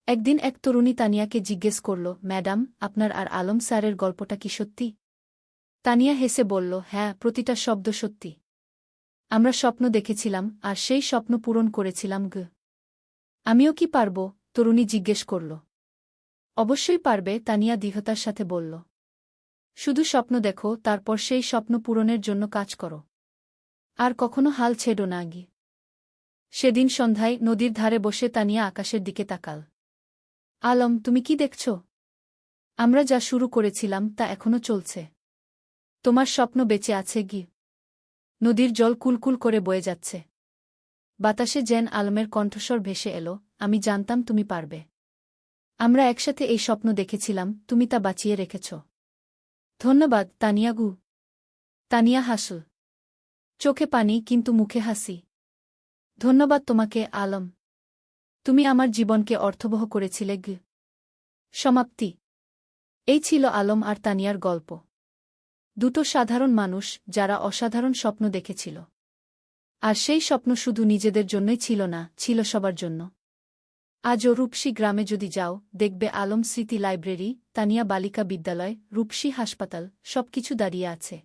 একদিন এক তরুণী তানিয়াকে জিজ্ঞেস করল, ম্যাডাম, আপনার আর আলম স্যারের গল্পটা কি সত্যি? তানিয়া হেসে বলল, হ্যাঁ, প্রতিটা শব্দ সত্যি। আমরা স্বপ্ন দেখেছিলাম, আর সেই স্বপ্ন পূরণ করেছিলাম। আমিও কি পারব? তরুণী জিজ্ঞেস করল। অবশ্যই পারবে, তানিয়া দৃঢ়তার সাথে বলল। শুধু স্বপ্ন দেখো, তারপর সেই স্বপ্ন পূরণের জন্য কাজ করো। আর কখনো হাল ছেড়ো না। সেদিন সন্ধ্যায় নদীর ধারে বসে তানিয়া আকাশের দিকে তাকাল। আলম, তুমি কি দেখছ? আমরা যা শুরু করেছিলাম তা এখনো চলছে। তোমার স্বপ্ন বেঁচে আছে। নদীর জল কুলকুল করে বয়ে যাচ্ছে। বাতাসে যেন আলমের কণ্ঠস্বর ভেসে এলো, আমি জানতাম তুমি পারবে। আমরা একসাথে এই স্বপ্ন দেখেছিলাম, তুমি তা বাঁচিয়ে রেখেছ। ধন্যবাদ, তানিয়া। তানিয়া হাসল। চোখে পানি, কিন্তু মুখে হাসি। ধন্যবাদ তোমাকে, আলম। তুমি আমার জীবনকে অর্থবহ করেছিলে। সমাপ্তি। এই ছিল আলম আর তানিয়ার গল্প। দুটো সাধারণ মানুষ, যারা অসাধারণ স্বপ্ন দেখেছিল। আর সেই স্বপ্ন শুধু নিজেদের জন্যই ছিল না, ছিল সবার জন্য। আজও রূপসী গ্রামে যদি যাও, দেখবে আলম স্মৃতি লাইব্রেরি, তানিয়া বালিকা বিদ্যালয়, রূপসী হাসপাতাল, সবকিছু দাঁড়িয়ে আছে।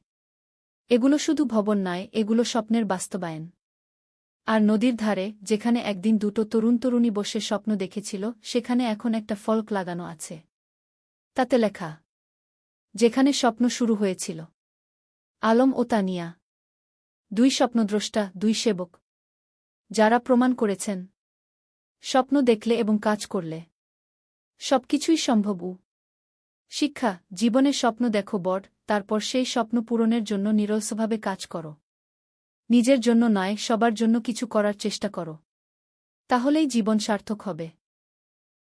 এগুলো শুধু ভবন নয়, এগুলো স্বপ্নের বাস্তবায়ন। আর নদীর ধারে, যেখানে একদিন দুটো তরুণী বসে স্বপ্ন দেখেছিল, সেখানে এখন একটা ফলক লাগানো আছে। তাতে লেখা, যেখানে স্বপ্ন শুরু হয়েছিল। আলম ও তানিয়া, দুই স্বপ্নদ্রষ্টা, দুই সেবক, যারা প্রমাণ করেছেন স্বপ্ন দেখলে এবং কাজ করলে সবকিছুই সম্ভব। শিক্ষা, জীবনে স্বপ্ন দেখো বড়, তারপর সেই স্বপ্ন পূরণের জন্য নিরলসভাবে কাজ করো। নিজের জন্য নয়, সবার জন্য কিছু করার চেষ্টা করো। তাহলেই জীবন সার্থক হবে।